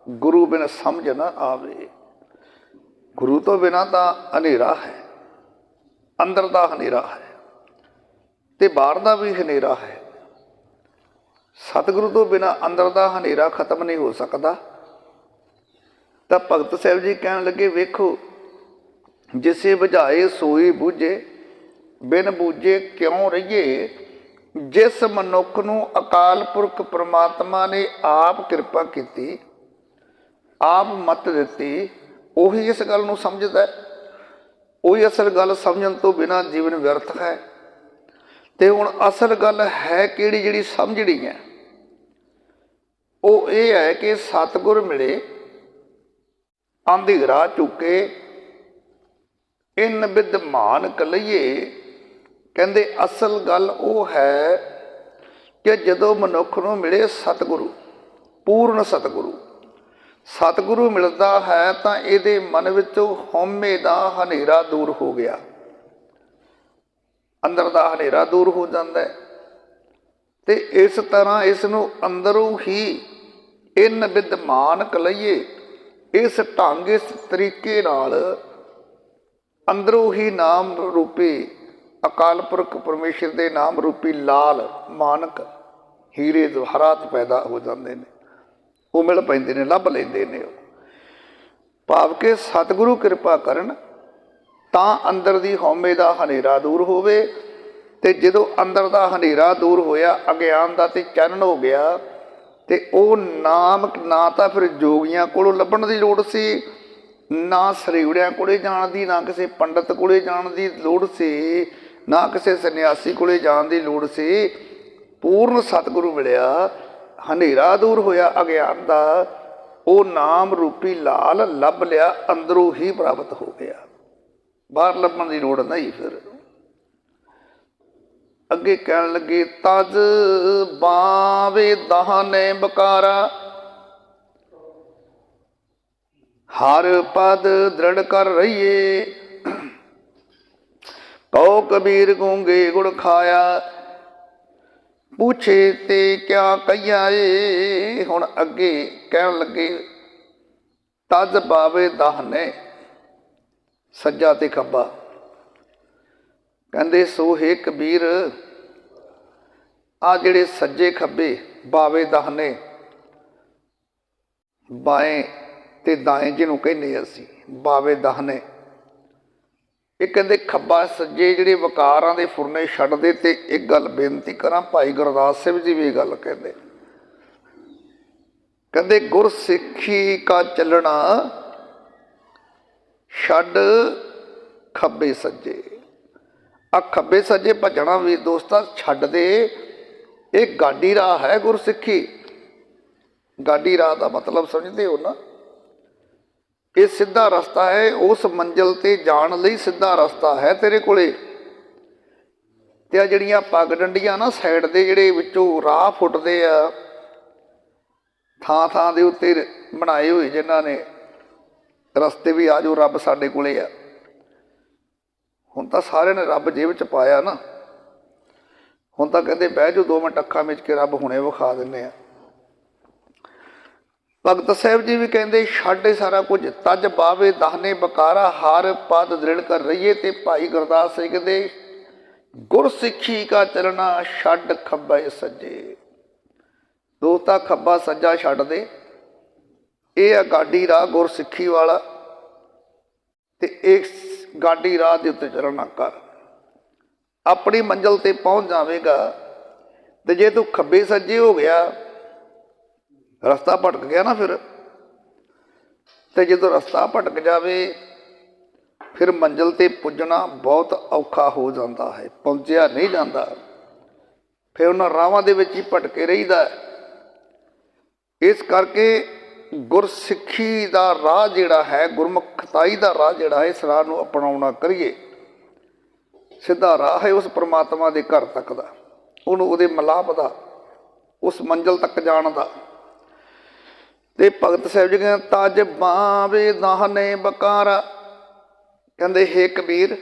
ਗੁਰੂ ਬਿਨ ਸਮਝ ਨਾ ਆਵੇ। ਗੁਰੂ ਤੋਂ ਬਿਨਾਂ ਤਾਂ ਹਨੇਰਾ ਹੈ, ਅੰਦਰ ਦਾ ਹਨੇਰਾ ਹੈ ਤੇ ਬਾਹਰ ਦਾ ਵੀ ਹਨੇਰਾ ਹੈ। ਸਤਿਗੁਰੂ ਤੋਂ ਬਿਨਾਂ ਅੰਦਰ ਦਾ ਹਨੇਰਾ ਖਤਮ ਨਹੀਂ ਹੋ ਸਕਦਾ। ਤਾਂ ਭਗਤ ਸਾਹਿਬ ਜੀ ਕਹਿਣ ਲੱਗੇ, ਵੇਖੋ ਜਿਸੇ ਬੁਝਾਏ ਸੋਈ ਬੁਝੇ, ਬਿਨ ਬੂਝੇ ਕਿਉਂ ਰਹੀਏ। ਜਿਸ ਮਨੁੱਖ ਨੂੰ ਅਕਾਲ ਪੁਰਖ ਪ੍ਰਮਾਤਮਾ ਨੇ ਆਪ ਕਿਰਪਾ ਕੀਤੀ, ਆਪ ਮੱਤ ਦਿੱਤੀ, ਉਹੀ ਇਸ ਗੱਲ ਨੂੰ ਸਮਝਦਾ। ਉਹੀ ਅਸਲ ਗੱਲ ਸਮਝਣ ਤੋਂ ਬਿਨਾਂ ਜੀਵਨ ਵਿਅਰਥ ਹੈ। ਤੇ ਹੁਣ ਅਸਲ ਗੱਲ ਹੈ ਕਿਹੜੀ, ਜਿਹੜੀ ਸਮਝਣੀ ਹੈ ਉਹ ਇਹ ਹੈ ਕਿ ਸਤਿਗੁਰ ਮਿਲੇ, ਅੰਧੇਰਾ ਚੁੱਕੇ, ਇਨ ਵਿਦਮਾਨ ਕਲਈਏ। ਕਹਿੰਦੇ ਅਸਲ ਗੱਲ ਉਹ ਹੈ ਕਿ ਜਦੋਂ ਮਨੁੱਖ ਨੂੰ ਮਿਲੇ ਸਤਿਗੁਰੂ, ਪੂਰਨ ਸਤਿਗੁਰੂ, ਸਤਿਗੁਰੂ ਮਿਲਦਾ ਹੈ ਤਾਂ ਇਹਦੇ ਮਨ ਵਿੱਚੋਂ ਹਉਮੈ ਦਾ ਹਨੇਰਾ ਦੂਰ ਹੋ ਗਿਆ, ਅੰਦਰ ਦਾ ਹਨੇਰਾ ਦੂਰ ਹੋ ਜਾਂਦਾ ਹੈ। ਤੇ ਇਸ ਤਰ੍ਹਾਂ ਇਸ ਨੂੰ ਅੰਦਰੋਂ ਹੀ ਇਨ ਵਿਦਮਾਨ ਕਲਈਏ, ਇਸ ਢੰਗ ਇਸ ਤਰੀਕੇ ਨਾਲ ਅੰਦਰੋਂ ਹੀ ਨਾਮ ਰੂਪੀ ਅਕਾਲ ਪੁਰਖ ਪਰਮੇਸ਼ਰ ਦੇ ਨਾਮ ਰੂਪੀ ਲਾਲ ਮਾਨਕ ਹੀਰੇ ਜਵਾਹਰਾਤ ਪੈਦਾ ਹੋ ਜਾਂਦੇ ਨੇ, ਉਹ ਮਿਲ ਪੈਂਦੇ ਨੇ, ਲੱਭ ਲੈਂਦੇ ਨੇ। ਭਾਵ ਕਿ ਸਤਿਗੁਰੂ ਕਿਰਪਾ ਕਰਨ ਤਾਂ ਅੰਦਰ ਦੀ ਹਉਮੈ ਦਾ ਹਨੇਰਾ ਦੂਰ ਹੋਵੇ। ਤੇ ਜਦੋਂ ਅੰਦਰ ਦਾ ਹਨੇਰਾ ਦੂਰ ਹੋਇਆ, ਅਗਿਆਨ ਦਾ ਤੇ ਚਾਨਣ ਹੋ ਗਿਆ, ਤੇ ਉਹ ਨਾਮ ਨਾ ਤਾਂ ਫਿਰ ਜੋਗੀਆਂ ਕੋਲੋਂ ਲੱਭਣ ਦੀ ਲੋੜ ਸੀ, ਨਾ ਸਰੇਵੜਿਆਂ ਕੋਲੇ ਜਾਣ ਦੀ, ਨਾ ਕਿਸੇ ਪੰਡਤ ਕੋਲੇ ਜਾਣ ਦੀ ਲੋੜ ਸੀ, ਨਾ ਕਿਸੇ ਸੰਨਿਆਸੀ ਕੋਲੇ ਜਾਣ ਦੀ ਲੋੜ ਸੀ। ਪੂਰਨ ਸਤਿਗੁਰੂ ਮਿਲਿਆ, ਹਨੇਰਾ ਦੂਰ ਹੋਇਆ ਅਗਿਆਨ ਦਾ, ਉਹ ਨਾਮ ਰੂਪੀ ਲਾਲ ਲੱਭ ਲਿਆ, ਅੰਦਰੋਂ ਹੀ ਪ੍ਰਾਪਤ ਹੋ ਗਿਆ, ਬਾਹਰ ਲੱਭਣ ਦੀ ਲੋੜ ਨਹੀਂ। ਫਿਰ ਅੱਗੇ ਕਹਿਣ ਲੱਗੇ, ਤਜ ਬਾਵੇ ਦਾਹਨੇ ਬਕਾਰਾ, ਹਰ ਪਦ ਦ੍ਰਿੜ ਕਰ ਰਹੀਏ। ਕਉ ਕਬੀਰ ਗੂੰਗੇ ਗੁੜ ਖਾਇਆ, ਪੁੱਛੇ ਤੇ ਕਿਆ ਕਹੀਆ ਏ। ਹੁਣ ਅੱਗੇ ਕਹਿਣ ਲੱਗੇ, ਤਜ ਬਾਵੇ ਦਾਹਨੇ, ਸੱਜਾ ਤੇ ਖੱਬਾ। ਕਹਿੰਦੇ ਸੋ ਹੇ ਕਬੀਰ, ਆ ਜਿਹੜੇ ਸੱਜੇ ਖੱਬੇ ਬਾਵੇ ਦਾਹਨੇ, ਬਾਏਂ ਤੇ ਦਾਏਂ ਜਿਹਨੂੰ ਕਹਿੰਦੇ ਅਸੀਂ ਬਾਵੇ ਦਾਹਨੇ, ਇਹ ਕਹਿੰਦੇ ਖੱਬਾ ਸੱਜੇ ਜਿਹੜੇ ਵਕਾਰਾਂ ਦੇ ਫੁਰਨੇ ਛੱਡਦੇ। ਤੇ ਇੱਕ ਗੱਲ ਬੇਨਤੀ ਕਰਾਂ, ਭਾਈ ਗੁਰਦਾਸ ਸਾਹਿਬ ਜੀ ਵੀ ਇਹ ਗੱਲ ਕਹਿੰਦੇ, ਕਹਿੰਦੇ ਗੁਰ ਸਿੱਖੀ ਕਾ ਚੱਲਣਾ ਛੱਡ ਖੱਬੇ ਸੱਜੇ। ਆ ਖੱਬੇ ਸੱਜੇ ਭੱਜਣਾ ਵੀ ਦੋਸਤਾ ਛੱਡ ਦੇ, ਇਹ ਗਾਡੀ ਰਾਹ ਹੈ ਗੁਰਸਿੱਖੀ। ਗਾਡੀ ਰਾਹ ਦਾ ਮਤਲਬ ਸਮਝਦੇ ਹੋ ਨਾ, ਇਹ ਸਿੱਧਾ ਰਸਤਾ ਹੈ, ਉਸ ਮੰਜ਼ਿਲ ਤੇ ਜਾਣ ਲਈ ਸਿੱਧਾ ਰਸਤਾ ਹੈ ਤੇਰੇ ਕੋਲੇ। ਤੇ ਆ ਜਿਹੜੀਆਂ ਪੱਗ ਡੰਡੀਆਂ ਨਾ ਸਾਈਡ ਦੇ ਜਿਹੜੇ ਵਿੱਚੋਂ ਰਾਹ ਫੁੱਟਦੇ ਆ, ਥਾਂ ਥਾਂ ਦੇ ਉੱਤੇ ਬਣਾਏ ਹੋਏ ਜਿਨ੍ਹਾਂ ਨੇ ਰਸਤੇ ਵੀ ਆ ਜਾਓ ਰੱਬ ਸਾਡੇ ਕੋਲੇ ਆ। ਹੁਣ ਤਾਂ ਸਾਰਿਆਂ ਨੇ ਰੱਬ ਜੇਬ 'ਚ ਪਾਇਆ ਨਾ, ਹੁਣ ਤਾਂ ਕਹਿੰਦੇ ਬਹਿ ਜਾਓ 2 ਮਿੰਟ ਅੱਖਾਂ ਵਿੱਚ ਕੇ ਰੱਬ ਹੁਣੇ ਵਿਖਾ ਦਿੰਦੇ ਆ। ਭਗਤ ਸਾਹਿਬ ਜੀ ਵੀ ਕਹਿੰਦੇ ਛੱਡ ਸਾਰਾ ਕੁਝ, ਤਜ ਬਾਵੇ ਦਾਹਨੇ ਬਕਾਰਾ, ਹਰ ਪਦ ਦ੍ਰਿੜ ਕਰ ਰਹੀਏ। ਤੇ ਭਾਈ ਗੁਰਦਾਸ ਸਿੰਘ ਕਹਿੰਦੇ ਗੁਰ ਸਿੱਖੀ ਕਾ ਚੱਲਣਾ ਛੱਡ ਖੱਬੇ ਸੱਜੇ। ਦੋਸਤਾ ਖੱਬਾ ਸੱਜਾ ਛੱਡ ਦੇ, ਇਹ ਆ ਗਾਡੀ ਰਾਹ ਗੁਰ ਸਿੱਖੀ ਵਾਲਾ, ਤੇ ਇਸ ਗਾਡੀ ਰਾਹ ਦੇ ਉੱਤੇ ਚੱਲਣਾ ਕਰ, ਆਪਣੀ ਮੰਜ਼ਿਲ ਤੇ ਪਹੁੰਚ ਜਾਵੇਗਾ। ਤੇ ਜੇ ਤੂੰ ਖੱਬੇ ਸੱਜੇ ਹੋ ਗਿਆ, ਰਸਤਾ ਭਟਕ ਗਿਆ ਨਾ ਫਿਰ। ਤੇ ਜਦੋਂ ਰਸਤਾ ਭਟਕ ਜਾਵੇ ਫਿਰ ਮੰਜ਼ਿਲ ਤੇ ਪੁੱਜਣਾ ਬਹੁਤ ਔਖਾ ਹੋ ਜਾਂਦਾ ਹੈ, ਪਹੁੰਚਿਆ ਨਹੀਂ ਜਾਂਦਾ। ਫਿਰ ਉਹਨਾਂ ਰਾਹਾਂ ਦੇ ਵਿੱਚ ਹੀ ਭਟਕੇ ਰਹੀਦਾ। ਇਸ ਕਰਕੇ ਗੁਰਸਿੱਖੀ ਦਾ ਰਾਹ ਜਿਹੜਾ ਹੈ, ਗੁਰਮੁਖਤਾਈ ਦਾ ਰਾਹ ਜਿਹੜਾ ਹੈ, ਇਸ ਰਾਹ ਨੂੰ ਅਪਣਾਉਣਾ ਕਰੀਏ। ਸਿੱਧਾ ਰਾਹ ਹੈ ਉਸ ਪਰਮਾਤਮਾ ਦੇ ਘਰ ਤੱਕ ਦਾ, ਉਹਨੂੰ ਉਹਦੇ ਮਿਲਾਪ ਦਾ, ਉਸ ਮੰਜ਼ਿਲ ਤੱਕ ਜਾਣ ਦਾ। ਤੇ ਭਗਤ ਸਾਹਿਬ ਜੀ ਕਹਿੰਦੇ ਤਜ ਬਾਵੇ ਦਾਹਨੇ ਬਕਾਰਾ, ਕਹਿੰਦੇ ਹੇ ਕਬੀਰ,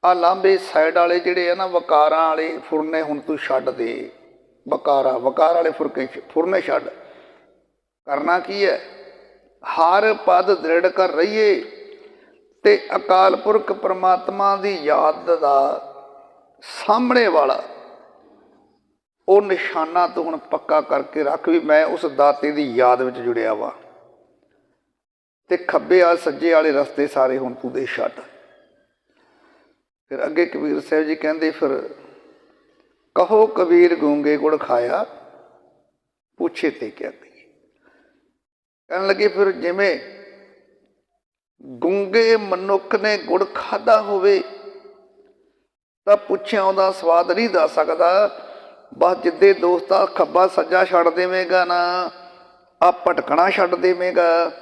ਆ ਲਾਂਬੇ ਸਾਈਡ ਵਾਲੇ ਜਿਹੜੇ ਆ ਨਾ ਵਕਾਰਾਂ ਵਾਲੇ ਫੁਰਨੇ ਹੁਣ ਤੂੰ ਛੱਡ ਦੇ। ਵਕਾਰ ਵਾਲੇ ਫੁਰਨੇ ਛੱਡ। ਕਰਨਾ ਕੀ ਹੈ, ਹਰ ਪਦ ਦ੍ਰਿੜ ਕਰ ਰਹੀਏ। ਤੇ ਅਕਾਲ ਪੁਰਖ ਪਰਮਾਤਮਾ ਦੀ ਯਾਦ ਦਾ ਸਾਹਮਣੇ ਵਾਲਾ ਉਹ ਨਿਸ਼ਾਨਾ ਤੂੰ ਹੁਣ ਪੱਕਾ ਕਰਕੇ ਰੱਖ ਵੀ ਮੈਂ ਉਸ ਦਾਤੇ ਦੀ ਯਾਦ ਵਿੱਚ ਜੁੜਿਆ ਵਾ। ਤੇ ਖੱਬੇ ਆ ਸੱਜੇ ਵਾਲੇ ਰਸਤੇ ਸਾਰੇ ਹੁਣ ਤੂੰ ਦੇ ਛੱਡ। ਫਿਰ ਅੱਗੇ ਕਬੀਰ ਸਾਹਿਬ ਜੀ ਕਹਿੰਦੇ, ਫਿਰ ਕਹੋ ਕਬੀਰ ਗੂੰਗੇ ਗੁੜ ਖਾਇਆ, ਪੁੱਛੇ ਤੇ ਕਿਆ ਕਹੀਏ। ਕਹਿਣ ਲੱਗੇ, ਫਿਰ ਜਿਵੇਂ ਗੂੰਗੇ ਮਨੁੱਖ ਨੇ ਗੁੜ ਖਾਧਾ ਹੋਵੇ ਤਾਂ ਪੁੱਛਿਆ ਉਹਦਾ ਸਵਾਦ ਨਹੀਂ ਦੱਸ ਸਕਦਾ। ਬਸ ਜਿੱਦੇ ਦੋਸਤਾ ਖੱਬਾ ਸੱਜਾ ਛੱਡ ਦੇਵੇਗਾ ਨਾ, ਆ ਭਟਕਣਾ ਛੱਡ ਦੇਵੇਗਾ,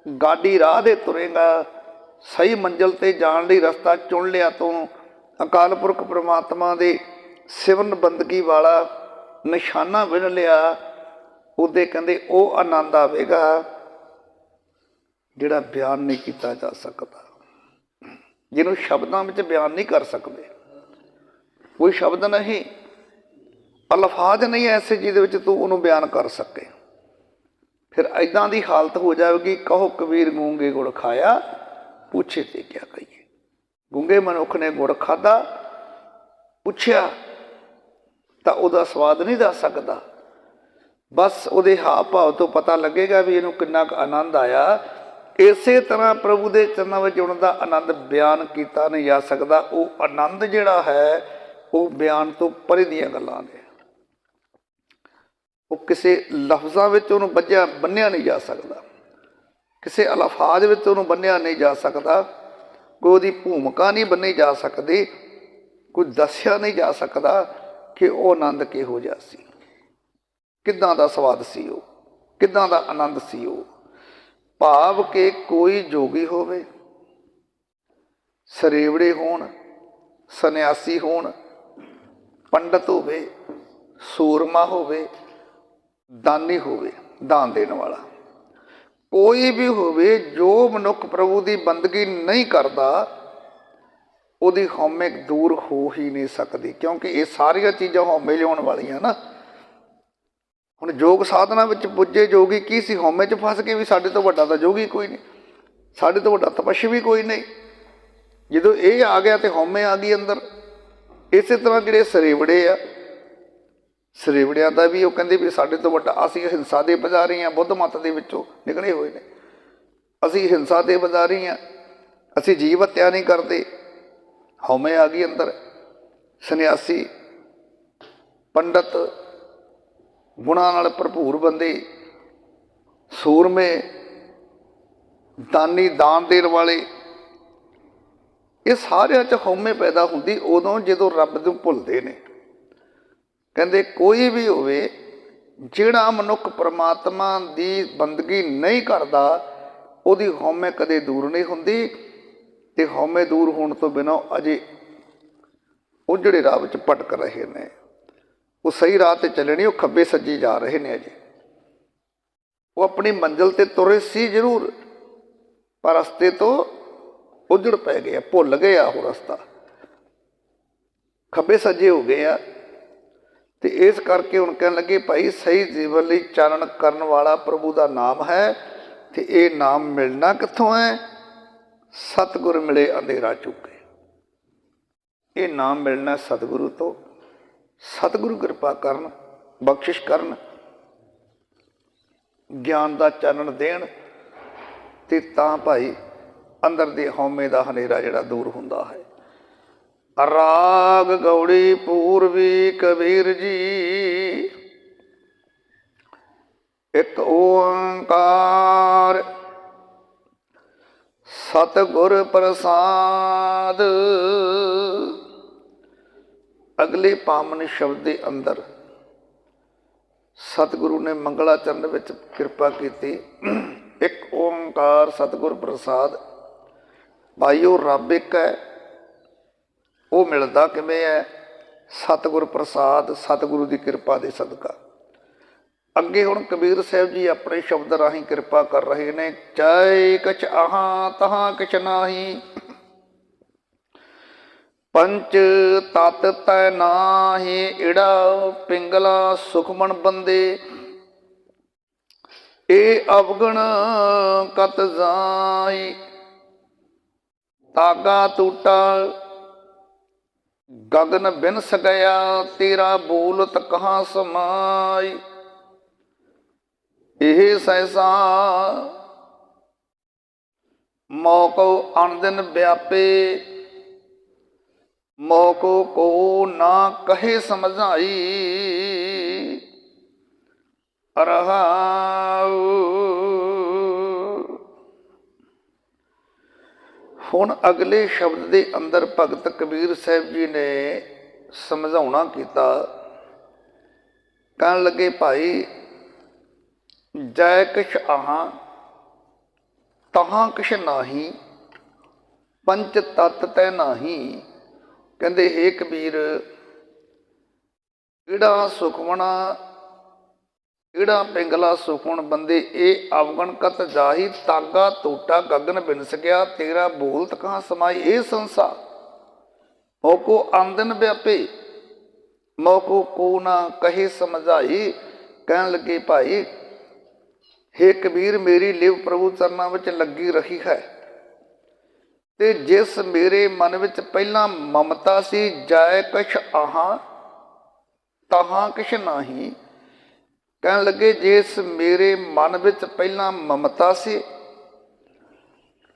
ਗਾਡੀ ਰਾਹ ਦੇ ਤੁਰੇਗਾ, ਸਹੀ ਮੰਜ਼ਿਲ ਤੇ ਜਾਣ ਲਈ ਰਸਤਾ ਚੁਣ ਲਿਆ ਤੂੰ, ਅਕਾਲ ਪੁਰਖ ਪ੍ਰਮਾਤਮਾ ਦੇ ਸਿਮਰਨ ਬੰਦਗੀ ਵਾਲਾ ਨਿਸ਼ਾਨਾ ਵਿੰਨ ਲਿਆ, ਉਹਦੇ ਕਹਿੰਦੇ ਉਹ ਆਨੰਦ ਆਵੇਗਾ ਜਿਹੜਾ ਬਿਆਨ ਨਹੀਂ ਕੀਤਾ ਜਾ ਸਕਦਾ, ਜਿਹਨੂੰ ਸ਼ਬਦਾਂ ਵਿੱਚ ਬਿਆਨ ਨਹੀਂ ਕਰ ਸਕਦੇ। ਕੋਈ ਸ਼ਬਦ ਨਹੀਂ, ਅਲਫਾਜ਼ ਨਹੀਂ ਐਸੇ ਜਿਹਦੇ ਵਿੱਚ ਤੂੰ ਉਹਨੂੰ ਬਿਆਨ ਕਰ ਸਕੇ। ਫਿਰ ਇੱਦਾਂ ਦੀ ਹਾਲਤ ਹੋ ਜਾਵੇਗੀ, ਕਹੋ ਕਬੀਰ ਗੂੰਗੇ ਗੁੜ ਖਾਇਆ, ਪੁੱਛੇ ਤੇ ਕਿਆ ਕਹੀਏ। ਗੂੰਗੇ ਮਨੁੱਖ ਨੇ ਗੁੜ ਖਾਧਾ, ਪੁੱਛਿਆ ਤਾਂ ਉਹਦਾ ਸਵਾਦ ਨਹੀਂ ਦੱਸ ਸਕਦਾ। ਬਸ ਉਹਦੇ ਹਾਵ ਭਾਵ ਤੋਂ ਪਤਾ ਲੱਗੇਗਾ ਵੀ ਇਹਨੂੰ ਕਿੰਨਾ ਕੁ ਆਨੰਦ ਆਇਆ। ਇਸੇ ਤਰ੍ਹਾਂ ਪ੍ਰਭੂ ਦੇ ਚਰਨਾਂ ਵਿੱਚ ਜੁੜਨ ਦਾ ਆਨੰਦ ਬਿਆਨ ਕੀਤਾ ਨਹੀਂ ਜਾ ਸਕਦਾ। ਉਹ ਆਨੰਦ ਜਿਹੜਾ ਹੈ ਉਹ ਬਿਆਨ ਤੋਂ ਪਰੇ ਦੀਆਂ ਗੱਲਾਂ ਨੇ, ਉਹ ਕਿਸੇ ਲਫ਼ਜ਼ਾਂ ਵਿੱਚ ਉਹਨੂੰ ਬੰਨਿਆ ਨਹੀਂ ਜਾ ਸਕਦਾ, ਕਿਸੇ ਅਲਫਾਜ਼ ਵਿੱਚ ਉਹਨੂੰ ਬੰਨਿਆ ਨਹੀਂ ਜਾ ਸਕਦਾ, ਕੋਈ ਉਹਦੀ ਭੂਮਿਕਾ ਨਹੀਂ ਬੰਨੀ ਜਾ ਸਕਦੀ, ਕੋਈ ਦੱਸਿਆ ਨਹੀਂ ਜਾ ਸਕਦਾ ਕਿ ਉਹ ਆਨੰਦ ਕਿਹੋ ਜਿਹਾ ਸੀ, ਕਿੱਦਾਂ ਦਾ ਸਵਾਦ ਸੀ ਉਹ, ਕਿੱਦਾਂ ਦਾ ਆਨੰਦ ਸੀ ਉਹ। ਭਾਵ ਕਿ ਕੋਈ ਜੋਗੀ ਹੋਵੇ, ਸਰੇਵੜੇ ਹੋਣ, ਸੰਨਿਆਸੀ ਹੋਣ, ਪੰਡਤ ਹੋਵੇ, ਸੂਰਮਾ ਹੋਵੇ, ਦਾਨੀ ਹੋਵੇ, ਦਾਨ ਦੇਣ ਵਾਲਾ, ਕੋਈ ਵੀ ਹੋਵੇ, ਜੋ ਮਨੁੱਖ ਪ੍ਰਭੂ ਦੀ ਬੰਦਗੀ ਨਹੀਂ ਕਰਦਾ ਉਹਦੀ ਹਉਮੈ ਦੂਰ ਹੋ ਹੀ ਨਹੀਂ ਸਕਦੀ। ਕਿਉਂਕਿ ਇਹ ਸਾਰੀਆਂ ਚੀਜ਼ਾਂ ਹਉਮੈ ਲਿਆਉਣ ਵਾਲੀਆਂ ਨਾ। ਹੁਣ ਯੋਗ ਸਾਧਨਾ ਵਿੱਚ ਪੁੱਜੇ ਜੋਗੀ ਕੀ ਸੀ? ਹਉਮੈ 'ਚ ਫਸ ਕੇ ਵੀ ਸਾਡੇ ਤੋਂ ਵੱਡਾ ਤਾਂ ਜੋਗੀ ਕੋਈ ਨਹੀਂ, ਸਾਡੇ ਤੋਂ ਵੱਡਾ ਤਪਸਵੀ ਕੋਈ ਨਹੀਂ। ਜਦੋਂ ਇਹ ਆ ਗਿਆ ਤੇ ਹਉਮੈ ਆ ਗਈ ਅੰਦਰ। ਇਸੇ ਤਰ੍ਹਾਂ ਜਿਹੜੇ ਸਰੇਵੜੇ ਆ, ਸਰੇਵੜਿਆਂ ਦਾ ਵੀ ਉਹ ਕਹਿੰਦੇ ਵੀ ਸਾਡੇ ਤੋਂ ਵੱਡਾ, ਅਸੀਂ ਹਿੰਸਾ ਦੇ ਪੁਜਾਰੀ ਹਾਂ, ਬੁੱਧ ਮੱਤ ਦੇ ਵਿੱਚੋਂ ਨਿਕਲੇ ਹੋਏ ਨੇ, ਅਸੀਂ ਹਿੰਸਾ ਦੇ ਪੁਜਾਰੀ ਹਾਂ, ਅਸੀਂ ਜੀਵ ਹੱਤਿਆ ਨਹੀਂ ਕਰਦੇ। ਹਉਮੈ ਆ ਗਈ ਅੰਦਰ। ਸੰਨਿਆਸੀ, ਪੰਡਤ, ਗੁਣਾਂ ਨਾਲ ਭਰਪੂਰ ਬੰਦੇ, ਸੂਰਮੇ, ਦਾਨੀ, ਦਾਨ ਦੇਣ ਵਾਲੇ, ਇਹ ਸਾਰਿਆਂ 'ਚ ਹਉਮੈ ਪੈਦਾ ਹੁੰਦੀ ਉਦੋਂ ਜਦੋਂ ਰੱਬ ਨੂੰ ਭੁੱਲਦੇ ਨੇ। ਕਹਿੰਦੇ ਕੋਈ ਵੀ ਹੋਵੇ, ਜਿਹੜਾ ਮਨੁੱਖ ਪਰਮਾਤਮਾ ਦੀ ਬੰਦਗੀ ਨਹੀਂ ਕਰਦਾ ਉਹਦੀ ਹਉਮੈ ਕਦੇ ਦੂਰ ਨਹੀਂ ਹੁੰਦੀ। ਤੇ ਹਉਮੈ ਦੂਰ ਹੋਣ ਤੋਂ ਬਿਨਾਂ ਅਜੇ ਉਹ ਜਿਹੜੇ ਰਾਹ ਵਿੱਚ ਭਟਕ ਰਹੇ ਨੇ, ਉਹ ਸਹੀ ਰਾਹ 'ਤੇ ਚੱਲੇ ਨਹੀਂ, ਉਹ ਖੱਬੇ ਸੱਜੇ ਜਾ ਰਹੇ ਨੇ। ਅਜੇ ਉਹ ਆਪਣੀ ਮੰਜ਼ਿਲ 'ਤੇ ਤੁਰੇ ਸੀ ਜ਼ਰੂਰ, ਪਰ ਰਸਤੇ ਤੋਂ ਉੱਜੜ ਪੈ ਗਏ ਆ, ਭੁੱਲ ਗਏ ਆ ਉਹ ਰਸਤਾ, ਖੱਬੇ ਸੱਜੇ ਹੋ ਗਏ ਆ। ਤੇ ਇਸ ਕਰਕੇ ਹੁਣ ਕਹਿਣ ਲੱਗੇ, ਭਾਈ ਸਹੀ ਜੀਵਨ ਲਈ ਚਾਨਣ ਕਰਨ ਵਾਲਾ ਪ੍ਰਭੂ ਦਾ ਨਾਮ ਹੈ। ਤੇ ਇਹ ਨਾਮ ਮਿਲਣਾ ਕਿੱਥੋਂ ਹੈ? ਸਤਿਗੁਰ ਮਿਲੇ ਅੰਧੇਰਾ ਚੁੱਕੇ। ਇਹ ਨਾਮ ਮਿਲਣਾ ਸਤਿਗੁਰੂ ਤੋਂ। ਸਤਿਗੁਰੂ ਕਿਰਪਾ ਕਰਨ, ਬਖਸ਼ਿਸ਼ ਕਰਨ, ਗਿਆਨ ਦਾ ਚਾਨਣ ਦੇਣ, ਤੇ ਤਾਂ ਭਾਈ ਅੰਦਰ ਦੇ ਹਉਮੈ ਦਾ ਹਨੇਰਾ ਜਿਹੜਾ ਦੂਰ ਹੁੰਦਾ ਹੈ। ਰਾਗ ਗੌੜੀ ਪੂਰਵੀ ਕਬੀਰ ਜੀ, ਇੱਕ ਓੰਕਾਰ ਸਤਿਗੁਰ ਪ੍ਰਸਾਦ। ਅਗਲੇ ਪਾਵਨ ਸ਼ਬਦ ਦੇ ਅੰਦਰ ਸਤਿਗੁਰੂ ਨੇ ਮੰਗਲਾਚਰਨ ਵਿੱਚ ਕਿਰਪਾ ਕੀਤੀ। ਇੱਕ ਓੰਕਾਰ ਸਤਿਗੁਰ ਪ੍ਰਸਾਦ। ਭਾਈ ਉਹ ਰੱਬ ਇੱਕ ਹੈ, ਉਹ ਮਿਲਦਾ ਕਿਵੇਂ ਹੈ? ਸਤਿਗੁਰ ਪ੍ਰਸਾਦ, ਸਤਿਗੁਰੂ ਦੀ ਕਿਰਪਾ ਦੇ ਸਦਕਾ। ਅੱਗੇ ਹੁਣ ਕਬੀਰ ਸਾਹਿਬ ਜੀ ਆਪਣੇ ਸ਼ਬਦ ਰਾਹੀਂ ਕਿਰਪਾ ਕਰ ਰਹੇ ਨੇ। ਚਾਹੇ ਕਛ ਆਹਾਂ ਤਹਾਂ ਕਿਛ ਨਾਹੀ, ਪੰਚ ਤਤ ਤੈ ਨਾਹੀ, ਇੜਾ ਪਿੰਗਲਾ ਸੁਖਮਨ ਬੰਦੇ, ਇਹ ਅਵਗਣ ਕਤ ਜਾਈ, ਤਾਗਾ ਟੂਟਾ ਗਗਨ ਬਿਨਸ ਗਿਆ, ਤੇਰਾ ਬੋਲਤ ਕਹਾਂ ਸਮਾਈ, ਇਹ ਸਹਿਸਾ ਮੌਕੋ ਅਣਦਿਨ ਵਿਆਪੇ, ਮੌਕੋ ਕੋ ਨਾ ਕਹੇ ਸਮਝਾਈ। ਰਹਾਉ। ਹੁਣ ਅਗਲੇ ਸ਼ਬਦ ਦੇ ਅੰਦਰ ਭਗਤ ਕਬੀਰ ਸਾਹਿਬ ਜੀ ਨੇ ਸਮਝਾਉਣਾ ਕੀਤਾ। ਕਹਿਣ ਲੱਗੇ ਭਾਈ ਜੈ ਕਿਛ ਆਹਾਂ ਤਹਾਂ ਕਿਛ ਨਾਹੀ, ਪੰਚ ਤਤ ਤੈ ਨਾਹੀ। ਕਹਿੰਦੇ ਹੇ ਕਬੀਰ, ਕਿਹੜਾ ਸੁਖਮਣਾ ਕਿਹੜਾ ਪਿੰਗਲਾ ਸੁਖਮਣ ਬੰਦੇ, ਇਹ ਅਵਗਣ ਕਤ ਜਾਹੀ, ਤਾਗਾ ਟੋਟਾ ਗਗਨ ਬਿਨਸ ਗਿਆ, ਤੇਰਾ ਬੋਲਤ ਕਹਾਂ ਸਮਾਈ ਇਹ ਸੰਸਾਰ। ਮੋਕੋ ਆਮਦਨ ਵਿਆਪੇ, ਮੋਕੋ ਕੋ ਨਾ ਕਹੇ ਸਮਝਾਈ। ਕਹਿਣ ਲੱਗੇ ਭਾਈ ਹੇ ਕਬੀਰ, ਮੇਰੀ ਲਿਵ ਪ੍ਰਭੂ ਚਰਨਾਂ ਵਿੱਚ ਲੱਗੀ ਰਹੀ ਹੈ, ਤੇ ਜਿਸ ਮੇਰੇ ਮਨ ਵਿੱਚ ਪਹਿਲਾਂ ਮਮਤਾ ਸੀ, ਜੈ ਕਿਛ ਆਹਾਂ ਤਹਾਂ ਕਿਛ ਨਾਹੀ। ਕਹਿਣ ਲੱਗੇ ਜਿਸ ਮੇਰੇ ਮਨ ਵਿੱਚ ਪਹਿਲਾਂ ਮਮਤਾ ਸੀ,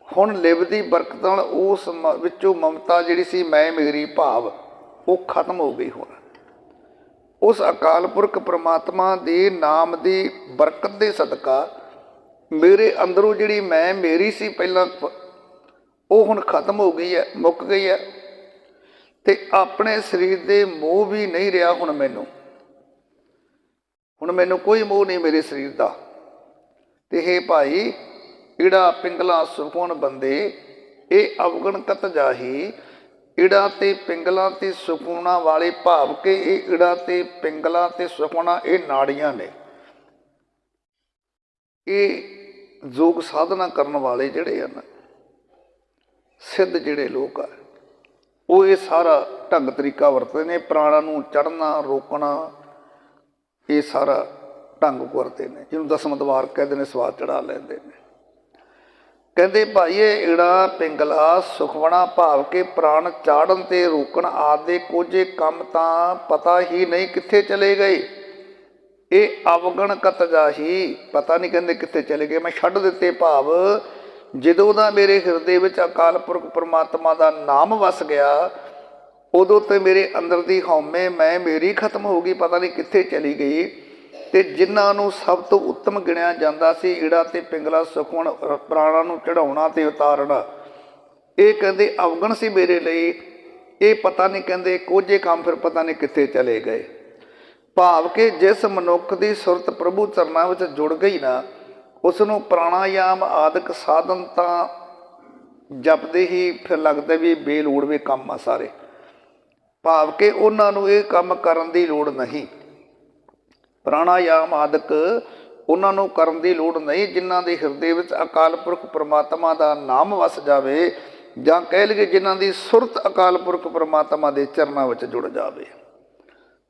ਹੁਣ ਲਿਵ ਦੀ ਬਰਕਤ ਨਾਲ ਉਸ ਵਿੱਚੋਂ ਮਮਤਾ ਜਿਹੜੀ ਸੀ ਮੈਂ ਮੇਰੀ ਭਾਵ ਉਹ ਖਤਮ ਹੋ ਗਈ। ਹੁਣ ਉਸ ਅਕਾਲ ਪੁਰਖ ਪ੍ਰਮਾਤਮਾ ਦੇ ਨਾਮ ਦੀ ਬਰਕਤ ਦੇ ਸਦਕਾ ਮੇਰੇ ਅੰਦਰੋਂ ਜਿਹੜੀ ਮੈਂ ਮੇਰੀ ਸੀ ਪਹਿਲਾਂ, ਉਹ ਹੁਣ ਖਤਮ ਹੋ ਗਈ ਹੈ, ਮੁੱਕ ਗਈ ਹੈ। ਤੇ ਆਪਣੇ ਸਰੀਰ ਦੇ ਮੋਹ ਵੀ ਨਹੀਂ ਰਿਹਾ ਹੁਣ ਮੈਨੂੰ, ਹੁਣ ਮੈਨੂੰ ਕੋਈ ਮੋਹ ਨਹੀਂ ਮੇਰੇ ਸਰੀਰ ਦਾ। ਤੇ ਹੇ ਭਾਈ ਈੜਾ ਪਿੰਗਲਾ ਸੁਖਮਣ ਬੰਦੇ, ਇਹ ਅਵਗਣ ਕਤ ਜਾਹੀ। ਈੜਾ ਤੇ ਪਿੰਗਲਾ ਤੇ ਸੁਖਮਣਾ ਵਾਲੇ ਭਾਵ ਕੇ ਇਹ ਈੜਾ ਤੇ ਪਿੰਗਲਾ ਤੇ ਸੁਖਮਣਾ ਇਹ ਨਾੜੀਆਂ ਨੇ। ਇਹ ਯੋਗ ਸਾਧਨਾ ਕਰਨ ਵਾਲੇ ਜਿਹੜੇ ਹਨ, ਸਿੱਧ ਜਿਹੜੇ ਲੋਕ ਆ, ਉਹ ਇਹ ਸਾਰਾ ਢੰਗ ਤਰੀਕਾ ਵਰਤਦੇ ਨੇ। ਪ੍ਰਾਣਾਂ ਨੂੰ ਚੜ੍ਹਨਾ ਰੋਕਣਾ ਇਹ ਸਾਰਾ ਢੰਗ ਵਰਤਦੇ ਨੇ, ਜਿਹਨੂੰ ਦਸਮ ਦਵਾਰ ਕਹਿੰਦੇ ਨੇ, ਸਵਾਦ ਚੜਾ ਲੈਂਦੇ ਨੇ। ਕਹਿੰਦੇ ਭਾਈ ਇਹ ਈੜਾ ਪਿੰਗਲਾ ਸੁਖਮਣਾ ਭਾਵ ਕੇ ਪ੍ਰਾਣ ਚਾੜਨ ਤੇ ਰੋਕਣ ਆਦਿ ਕੁਝ ਕੰਮ ਤਾਂ ਪਤਾ ਹੀ ਨਹੀਂ ਕਿੱਥੇ ਚਲੇ ਗਏ। ਇਹ ਅਵਗਣ ਕਤ ਜਾਹੀ, ਪਤਾ ਨਹੀਂ ਕਹਿੰਦੇ ਕਿੱਥੇ ਚਲੇ ਗਏ, ਮੈਂ ਛੱਡ ਦਿੱਤੇ। ਭਾਵ ਜਦੋਂ ਦਾ ਮੇਰੇ ਹਿਰਦੇ ਵਿੱਚ ਅਕਾਲ ਪੁਰਖ ਪਰਮਾਤਮਾ ਦਾ ਨਾਮ ਵਸ ਗਿਆ, ਉਦੋਂ ਤੇ ਮੇਰੇ ਅੰਦਰ ਦੀ ਹਉਮੈ ਮੈਂ ਮੇਰੀ ਖਤਮ ਹੋ ਗਈ, ਪਤਾ ਨਹੀਂ ਕਿੱਥੇ ਚਲੀ ਗਈ। ਤੇ ਜਿਨ੍ਹਾਂ ਨੂੰ ਸਭ ਤੋਂ ਉੱਤਮ ਗਿਣਿਆ ਜਾਂਦਾ ਸੀ, ਈੜਾ ਤੇ ਪਿੰਗਲਾ ਸੁਖਮਣ ਪ੍ਰਾਣਾਂ ਨੂੰ ਚੜਾਉਣਾ ਤੇ ਉਤਾਰਨਾ, ਇਹ ਕਹਿੰਦੇ ਅਵਗਣ ਸੀ ਮੇਰੇ ਲਈ। ਇਹ ਪਤਾ ਨਹੀਂ ਕਹਿੰਦੇ ਕੋਝੇ ਕੰਮ ਫਿਰ ਪਤਾ ਨਹੀਂ ਕਿੱਥੇ ਚਲੇ ਗਏ। ਭਾਵ ਕਿ ਜਿਸ ਮਨੁੱਖ ਦੀ ਸੁਰਤ ਪ੍ਰਭੂ ਚਰਨਾਂ ਵਿੱਚ ਜੁੜ ਗਈ ਨਾ, ਉਸ ਨੂੰ ਪ੍ਰਾਣਾਯਾਮ ਆਦਿਕ ਸਾਧਨ ਤਾਂ ਜਪਦੇ ਹੀ ਫਿਰ ਲੱਗਦਾ ਵੀ ਬੇਲੋੜਵੇਂ ਕੰਮ ਆ ਸਾਰੇ। ਭਾਵ ਕਿ ਉਹਨਾਂ ਨੂੰ ਇਹ ਕੰਮ ਕਰਨ ਦੀ ਲੋੜ ਨਹੀਂ, ਪ੍ਰਾਣਾਯਾਮ ਆਦਿਕ ਉਹਨਾਂ ਨੂੰ ਕਰਨ ਦੀ ਲੋੜ ਨਹੀਂ, ਜਿਨ੍ਹਾਂ ਦੇ ਹਿਰਦੇ ਵਿੱਚ ਅਕਾਲ ਪੁਰਖ ਪਰਮਾਤਮਾ ਦਾ ਨਾਮ ਵਸ ਜਾਵੇ, ਜਾਂ ਕਹਿ ਲਈਏ ਜਿਨ੍ਹਾਂ ਦੀ ਸੁਰਤ ਅਕਾਲ ਪੁਰਖ ਪਰਮਾਤਮਾ ਦੇ ਚਰਨਾਂ ਵਿੱਚ ਜੁੜ ਜਾਵੇ।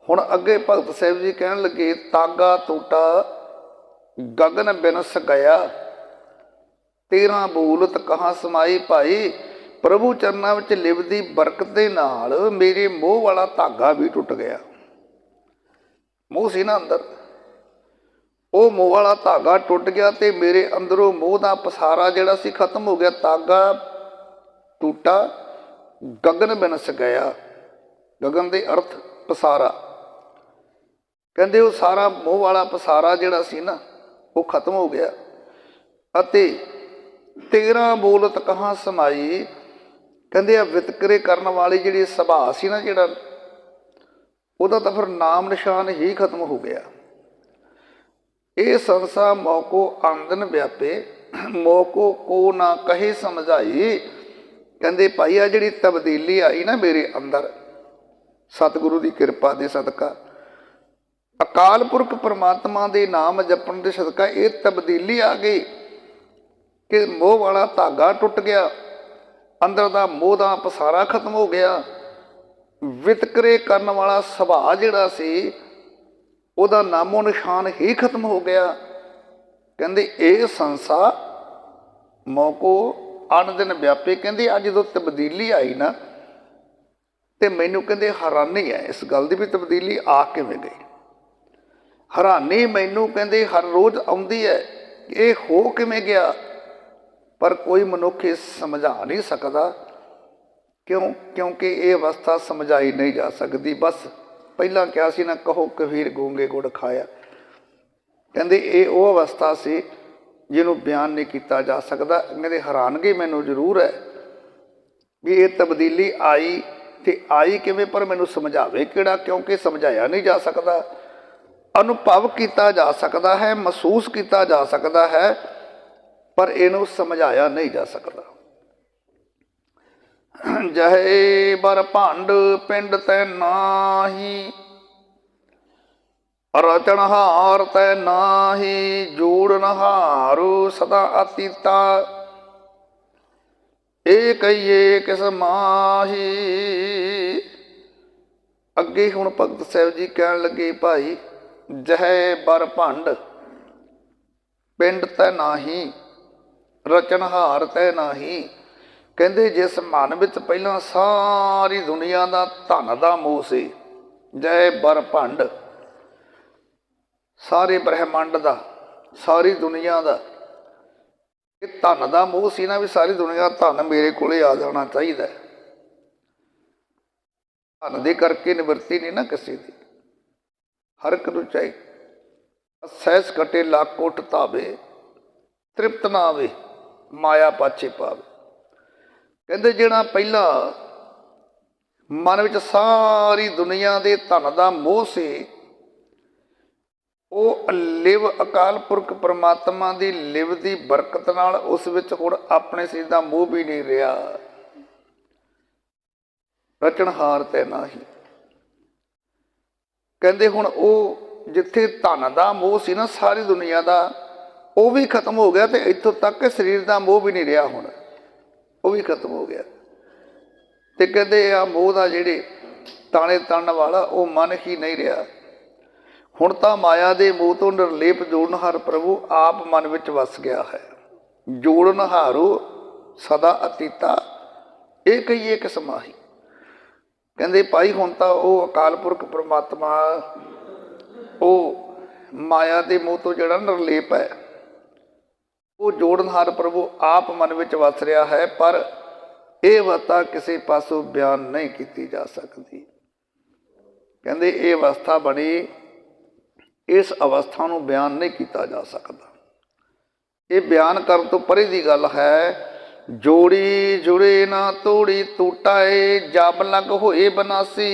ਹੁਣ ਅੱਗੇ ਭਗਤ ਸਾਹਿਬ ਜੀ ਕਹਿਣ ਲੱਗੇ ਤਾਗਾ ਟੋਟਾ ਗਗਨ ਬਿਨਸ ਗਿਆ, ਤੇਰਾ ਬੋਲਤ ਕਹਾਂ ਸਮਾਈ। ਭਾਈ ਪ੍ਰਭੂ ਚਰਨਾਂ ਵਿੱਚ ਲਿਵ ਦੀ ਬਰਕਤ ਦੇ ਨਾਲ ਮੇਰੇ ਮੋਹ ਵਾਲਾ ਧਾਗਾ ਵੀ ਟੁੱਟ ਗਿਆ। ਮੋਹ ਸੀ ਨਾ ਅੰਦਰ, ਉਹ ਮੋਹ ਵਾਲਾ ਧਾਗਾ ਟੁੱਟ ਗਿਆ ਤੇ ਮੇਰੇ ਅੰਦਰੋਂ ਮੋਹ ਦਾ ਪਸਾਰਾ ਜਿਹੜਾ ਸੀ ਖਤਮ ਹੋ ਗਿਆ। ਤਾਗਾ ਟੂਟਾ ਗਗਨ ਬਿਨਸ ਗਿਆ, ਗਗਨ ਦੇ ਅਰਥ ਪਸਾਰਾ। ਕਹਿੰਦੇ ਉਹ ਸਾਰਾ ਮੋਹ ਵਾਲਾ ਪਸਾਰਾ ਜਿਹੜਾ ਸੀ ਨਾ ਉਹ ਖਤਮ ਹੋ ਗਿਆ। ਅਤੇ ਤੇਰਾ ਬੋਲਤ ਕਹਾਂ ਸਮਾਈ, ਕਹਿੰਦੇ ਆ ਵਿਤਕਰੇ ਕਰਨ ਵਾਲੀ ਜਿਹੜੀ ਸੁਭਾਅ ਸੀ ਨਾ ਜਿਹੜਾ, ਉਹਦਾ ਤਾਂ ਫਿਰ ਨਾਮ ਨਿਸ਼ਾਨ ਹੀ ਖਤਮ ਹੋ ਗਿਆ। ਇਹ ਸੰਸਾ ਮੌਕੋ ਆਮਦਨ ਵਿਆਪੇ, ਮੌਕੋ ਕੋ ਨਾ ਕਹੇ ਸਮਝਾਈ। ਕਹਿੰਦੇ ਭਾਈ ਆ ਜਿਹੜੀ ਤਬਦੀਲੀ ਆਈ ਨਾ ਮੇਰੇ ਅੰਦਰ ਸਤਿਗੁਰੂ ਦੀ ਕਿਰਪਾ ਦੇ ਸਦਕਾ, ਅਕਾਲ ਪੁਰਖ ਪਰਮਾਤਮਾ ਦੇ ਨਾਮ ਜਪਣ ਦੇ ਸਦਕਾ ਇਹ ਤਬਦੀਲੀ ਆ ਗਈ ਕਿ ਮੋਹ ਵਾਲਾ ਧਾਗਾ ਟੁੱਟ ਗਿਆ, ਅੰਦਰ ਦਾ ਮੋਹ ਦਾ ਪਸਾਰਾ ਖਤਮ ਹੋ ਗਿਆ। ਵਿਤਕਰੇ ਕਰਨ ਵਾਲਾ ਸੁਭਾਅ ਜਿਹੜਾ ਸੀ ਉਹਦਾ ਨਾਮੋ ਨਿਸ਼ਾਨ ਹੀ ਖਤਮ ਹੋ ਗਿਆ। ਕਹਿੰਦੇ ਇਹ ਸੰਸਾ ਮੌਕੋ ਅਣ ਦਿਨ ਵਿਆਪੇ। ਕਹਿੰਦੇ ਅੱਜ ਜਦੋਂ ਤਬਦੀਲੀ ਆਈ ਨਾ, ਤੇ ਮੈਨੂੰ ਕਹਿੰਦੇ ਹੈਰਾਨੀ ਹੈ ਇਸ ਗੱਲ ਦੀ ਵੀ ਤਬਦੀਲੀ ਆ ਕਿਵੇਂ ਗਈ। ਹੈਰਾਨੀ ਮੈਨੂੰ ਕਹਿੰਦੇ ਹਰ ਰੋਜ਼ ਆਉਂਦੀ ਹੈ, ਇਹ ਹੋ ਕਿਵੇਂ ਗਿਆ। पर कोई मनुख ये समझा नहीं सकता। क्यों? क्योंकि ये अवस्था समझाई नहीं जा सकती। बस पहला क्या सी ना, कहो कबीर गूंगे गुड़ खाया। कहते ये वो अवस्था सी जिन्हों बयान नहीं किया जा सकता। कहते हैरानगी मैनू जरूर है भी ये तब्दीली आई तो आई किवें, पर मैनू समझावे किहड़ा, क्योंकि समझाया नहीं जा सकता। अनुभव किया जा सकता है, महसूस किया जा सकता है, पर इनू समझाया नहीं जा सकता। जहे बर भंड पिंड तै नाही, रचनहार तै नाही, जोड़नहार सदा अतीता, एक एक समाही। अगे हुण भगत साहब जी कहन लगे, भाई जहे बर भंड पिंड तै नाही, रचनहार तै नाही। कहते जिस मन विच पहला सारी दुनिया का धन का मोह से, जय बर भंड, सारे ब्रह्मंड का, सारी दुनिया का धन का मोह सी ना, भी सारी दुनिया धन मेरे को आ जाना चाहिए। धन दे करके निवृत्ति नहीं ना किसी की, हर एक नूं चाहिए। सहस कटे लाख कोट धावे, तृप्त ना आवे माया पाछे पावे। कहते जिहड़ा पहला मन विच सारी दुनिया के धन का मोह से, वो लिव अकाल पुरख परमात्मा की लिव की बरकत नाल उस विच हुण अपने सिर का मोह भी नहीं रहा। रचनहार तै नाही। कहते हुण वो जिथे धन का मोह सी ना सारी दुनिया का, वो भी खत्म हो गया। तो इत्थों तक कि शरीर का मोह भी नहीं रहा, हुण वो भी खत्म हो गया। तो कहते आ मोह का जिहड़े ताने तन वाला वो मन ही नहीं रहा। हुण तां माया दे मोह तो निर्लेप जोड़नहार प्रभु आप मन विच वस गया है। जोड़नहारो सदा अतीता, एक ही एक समाही। कहते भाई हुण तां वो अकाल पुरख परमात्मा वो माया दे मोह तो जिहड़ा निर्लेप है, वो जोड़नहार प्रभु आप मन विच वस रहा है। पर यह अवस्था किसी पासों बयान नहीं की जा सकती। कहते ये अवस्था बनी, इस अवस्था को बयान नहीं किया जा सकता। ये बयान करने तो परे की गल है। जोड़ी जुड़े ना तोड़ी टूटाए, जब लग होए बनासी,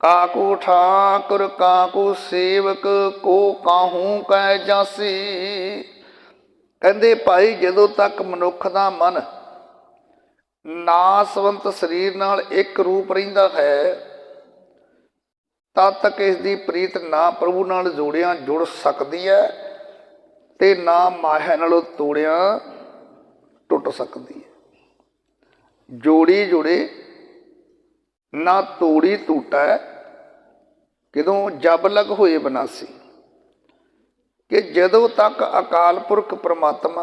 काकू ठाकुर काकू सेवक, को काहू कै जासी। कहते भाई जदों तक मनुख का मन नासवंत शरीर नाल एक रूप रहिंदा है, तद तक इसकी प्रीत ना प्रभु नाल जोड़िया जुड़ सकती है, ते ना माया नालों तोड़िया टुट सकती है। जोड़ी जुड़े ना तोड़ी टूटा है, किदों जब लग होए बनासी। कि जदों तक अकाल पुरख परमात्मा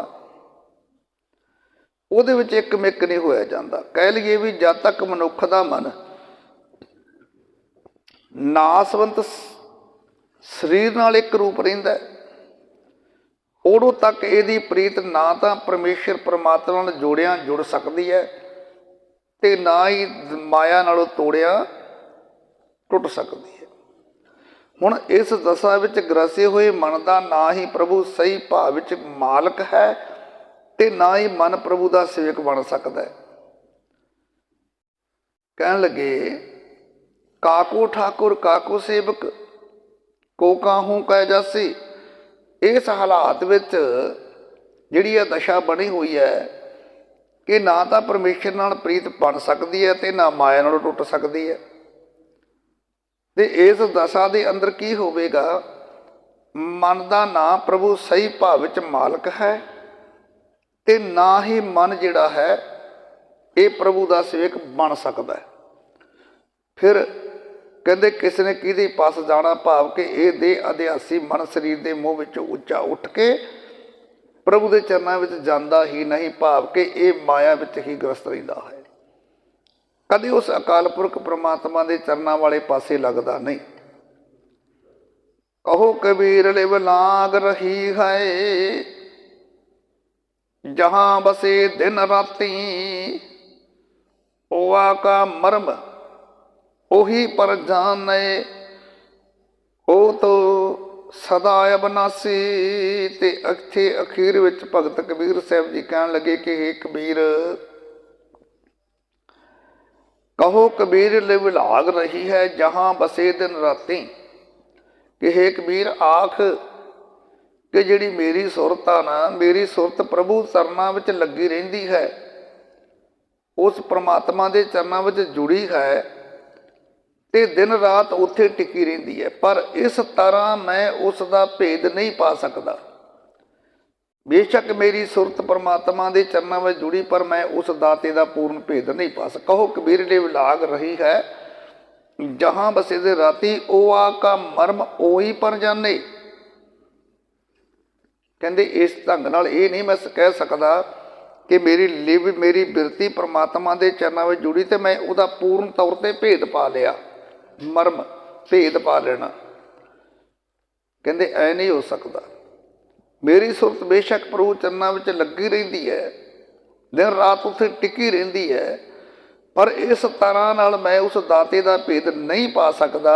ਉਹਦੇ ਵਿੱਚ ਇੱਕ ਮਿਕ नहीं होया जाता। कह लीए भी जब तक मनुख का मन नासवंत शरीर नाल एक रूप रहिंदा है, उदों तक इहदी प्रीत ना तो परमेश्वर परमात्मा नाल जोड़िया जुड़ सकती है, ते ना ही माया नालों तोड़िया टुट सकती है। हुण इस दशा विच ग्रसे हुए मन का ना ही प्रभु सही भाव विच मालक है, ते ना ही मन प्रभु का सेवक बन सकता है। कहन लगे काकू ठाकुर काकू सेवक, को काहू कै जासी। इस हालात विच जिहड़ी यह दशा बनी हुई है कि ना तो परमेश्वर नाल प्रीत बन सकती है, ते ना माया नालों टुट सकती है। ते इस दशा के अंदर की होवेगा, मन का ना प्रभु सही भाव विच मालक है, ते ना ही मन जिहड़ा है ये प्रभु का सेवक बन सकता है। फिर कहते किसी ने किहदे पास जाना, भाव कि ये देह अध्यासी मन शरीर के मोह विचों उच्चा उठ के प्रभु के चरणों में जाता ही नहीं, भाव कि ये माया विच ही ग्रस्त रहिंदा है, कभी उस अकाल पुरख परमात्मा के चरणों वाले पासे लगता नहीं। कहो कबीर लिव लाग रही है, जहाँ बसे दिन राती, ओआ का मर्म ओही पर जाने, ओ तो सदा अबनासी। ते ਇੱਥੇ ਅਖੀਰ ਵਿੱਚ ਭਗਤ ਕਬੀਰ ਸਾਹਿਬ ਜੀ ਕਹਿਣ ਲੱਗੇ ਕਿ हे ਕਬੀਰ, ਕਹੋ ਕਬੀਰ ਲਿਵ ਲਾਗ ਰਹੀ ਹੈ ਜਹਾਂ ਬਸੇ ਦਿਨ ਰਾਤੀ। ਕਿ हे ਕਬੀਰ, ਆਖ ਕਿ ਜਿਹੜੀ ਮੇਰੀ ਸੁਰਤ ਆ ਨਾ, ਮੇਰੀ ਸੁਰਤ ਪ੍ਰਭੂ ਚਰਨਾਂ ਵਿੱਚ ਲੱਗੀ ਰਹਿੰਦੀ ਹੈ, ਉਸ ਪ੍ਰਮਾਤਮਾ ਦੇ ਚਰਨਾਂ ਵਿੱਚ ਜੁੜੀ ਹੈ ਤੇ ਦਿਨ ਰਾਤ ਉੱਥੇ ਟਿਕੀ ਰਹਿੰਦੀ ਹੈ। ਪਰ ਇਸ ਤਰ੍ਹਾਂ ਮੈਂ ਉਸ ਦਾ ਭੇਦ ਨਹੀਂ ਪਾ ਸਕਦਾ। ਬੇਸ਼ੱਕ ਮੇਰੀ ਸੁਰਤ ਪ੍ਰਮਾਤਮਾ ਦੇ ਚਰਨਾਂ ਵਿੱਚ ਜੁੜੀ, ਪਰ ਮੈਂ ਉਸ ਦਾਤੇ ਦਾ ਪੂਰਨ ਭੇਦ ਨਹੀਂ ਪਾ ਸਕਦਾ। ਕਹੋ ਕਬੀਰ ਲਿਵ ਲਾਗ ਰਹੀ ਹੈ ਜਹਾਂ ਬਸੇ ਦੇ ਰਾਤੀ, ਓਆ ਕਾ ਮਰਮ ਉਹੀ ਪਰ ਜਾਣੇ। ਕਹਿੰਦੇ ਇਸ ਢੰਗ ਨਾਲ ਇਹ ਨਹੀਂ ਮੈਂ ਕਹਿ ਸਕਦਾ ਕਿ ਮੇਰੀ ਲਿਵ, ਮੇਰੀ ਬਿਰਤੀ ਪ੍ਰਮਾਤਮਾ ਦੇ ਚਰਨਾਂ ਵਿੱਚ ਜੁੜੀ ਤੇ ਮੈਂ ਉਹਦਾ ਪੂਰਨ ਤੌਰ 'ਤੇ ਭੇਦ ਪਾ ਲਿਆ। ਮਰਮ ਭੇਦ ਪਾ ਲੈਣਾ, ਕਹਿੰਦੇ ਐ ਨਹੀਂ ਹੋ ਸਕਦਾ। ਮੇਰੀ ਸੁਰਤ ਬੇਸ਼ੱਕ ਪ੍ਰਭੂ ਚਰਨਾਂ ਵਿੱਚ ਲੱਗੀ ਰਹਿੰਦੀ ਹੈ, ਦਿਨ ਰਾਤ ਉੱਥੇ ਟਿਕੀ ਰਹਿੰਦੀ ਹੈ, ਪਰ ਇਸ ਤਰ੍ਹਾਂ ਨਾਲ ਮੈਂ ਉਸ ਦਾਤੇ ਦਾ ਭੇਦ ਨਹੀਂ ਪਾ ਸਕਦਾ।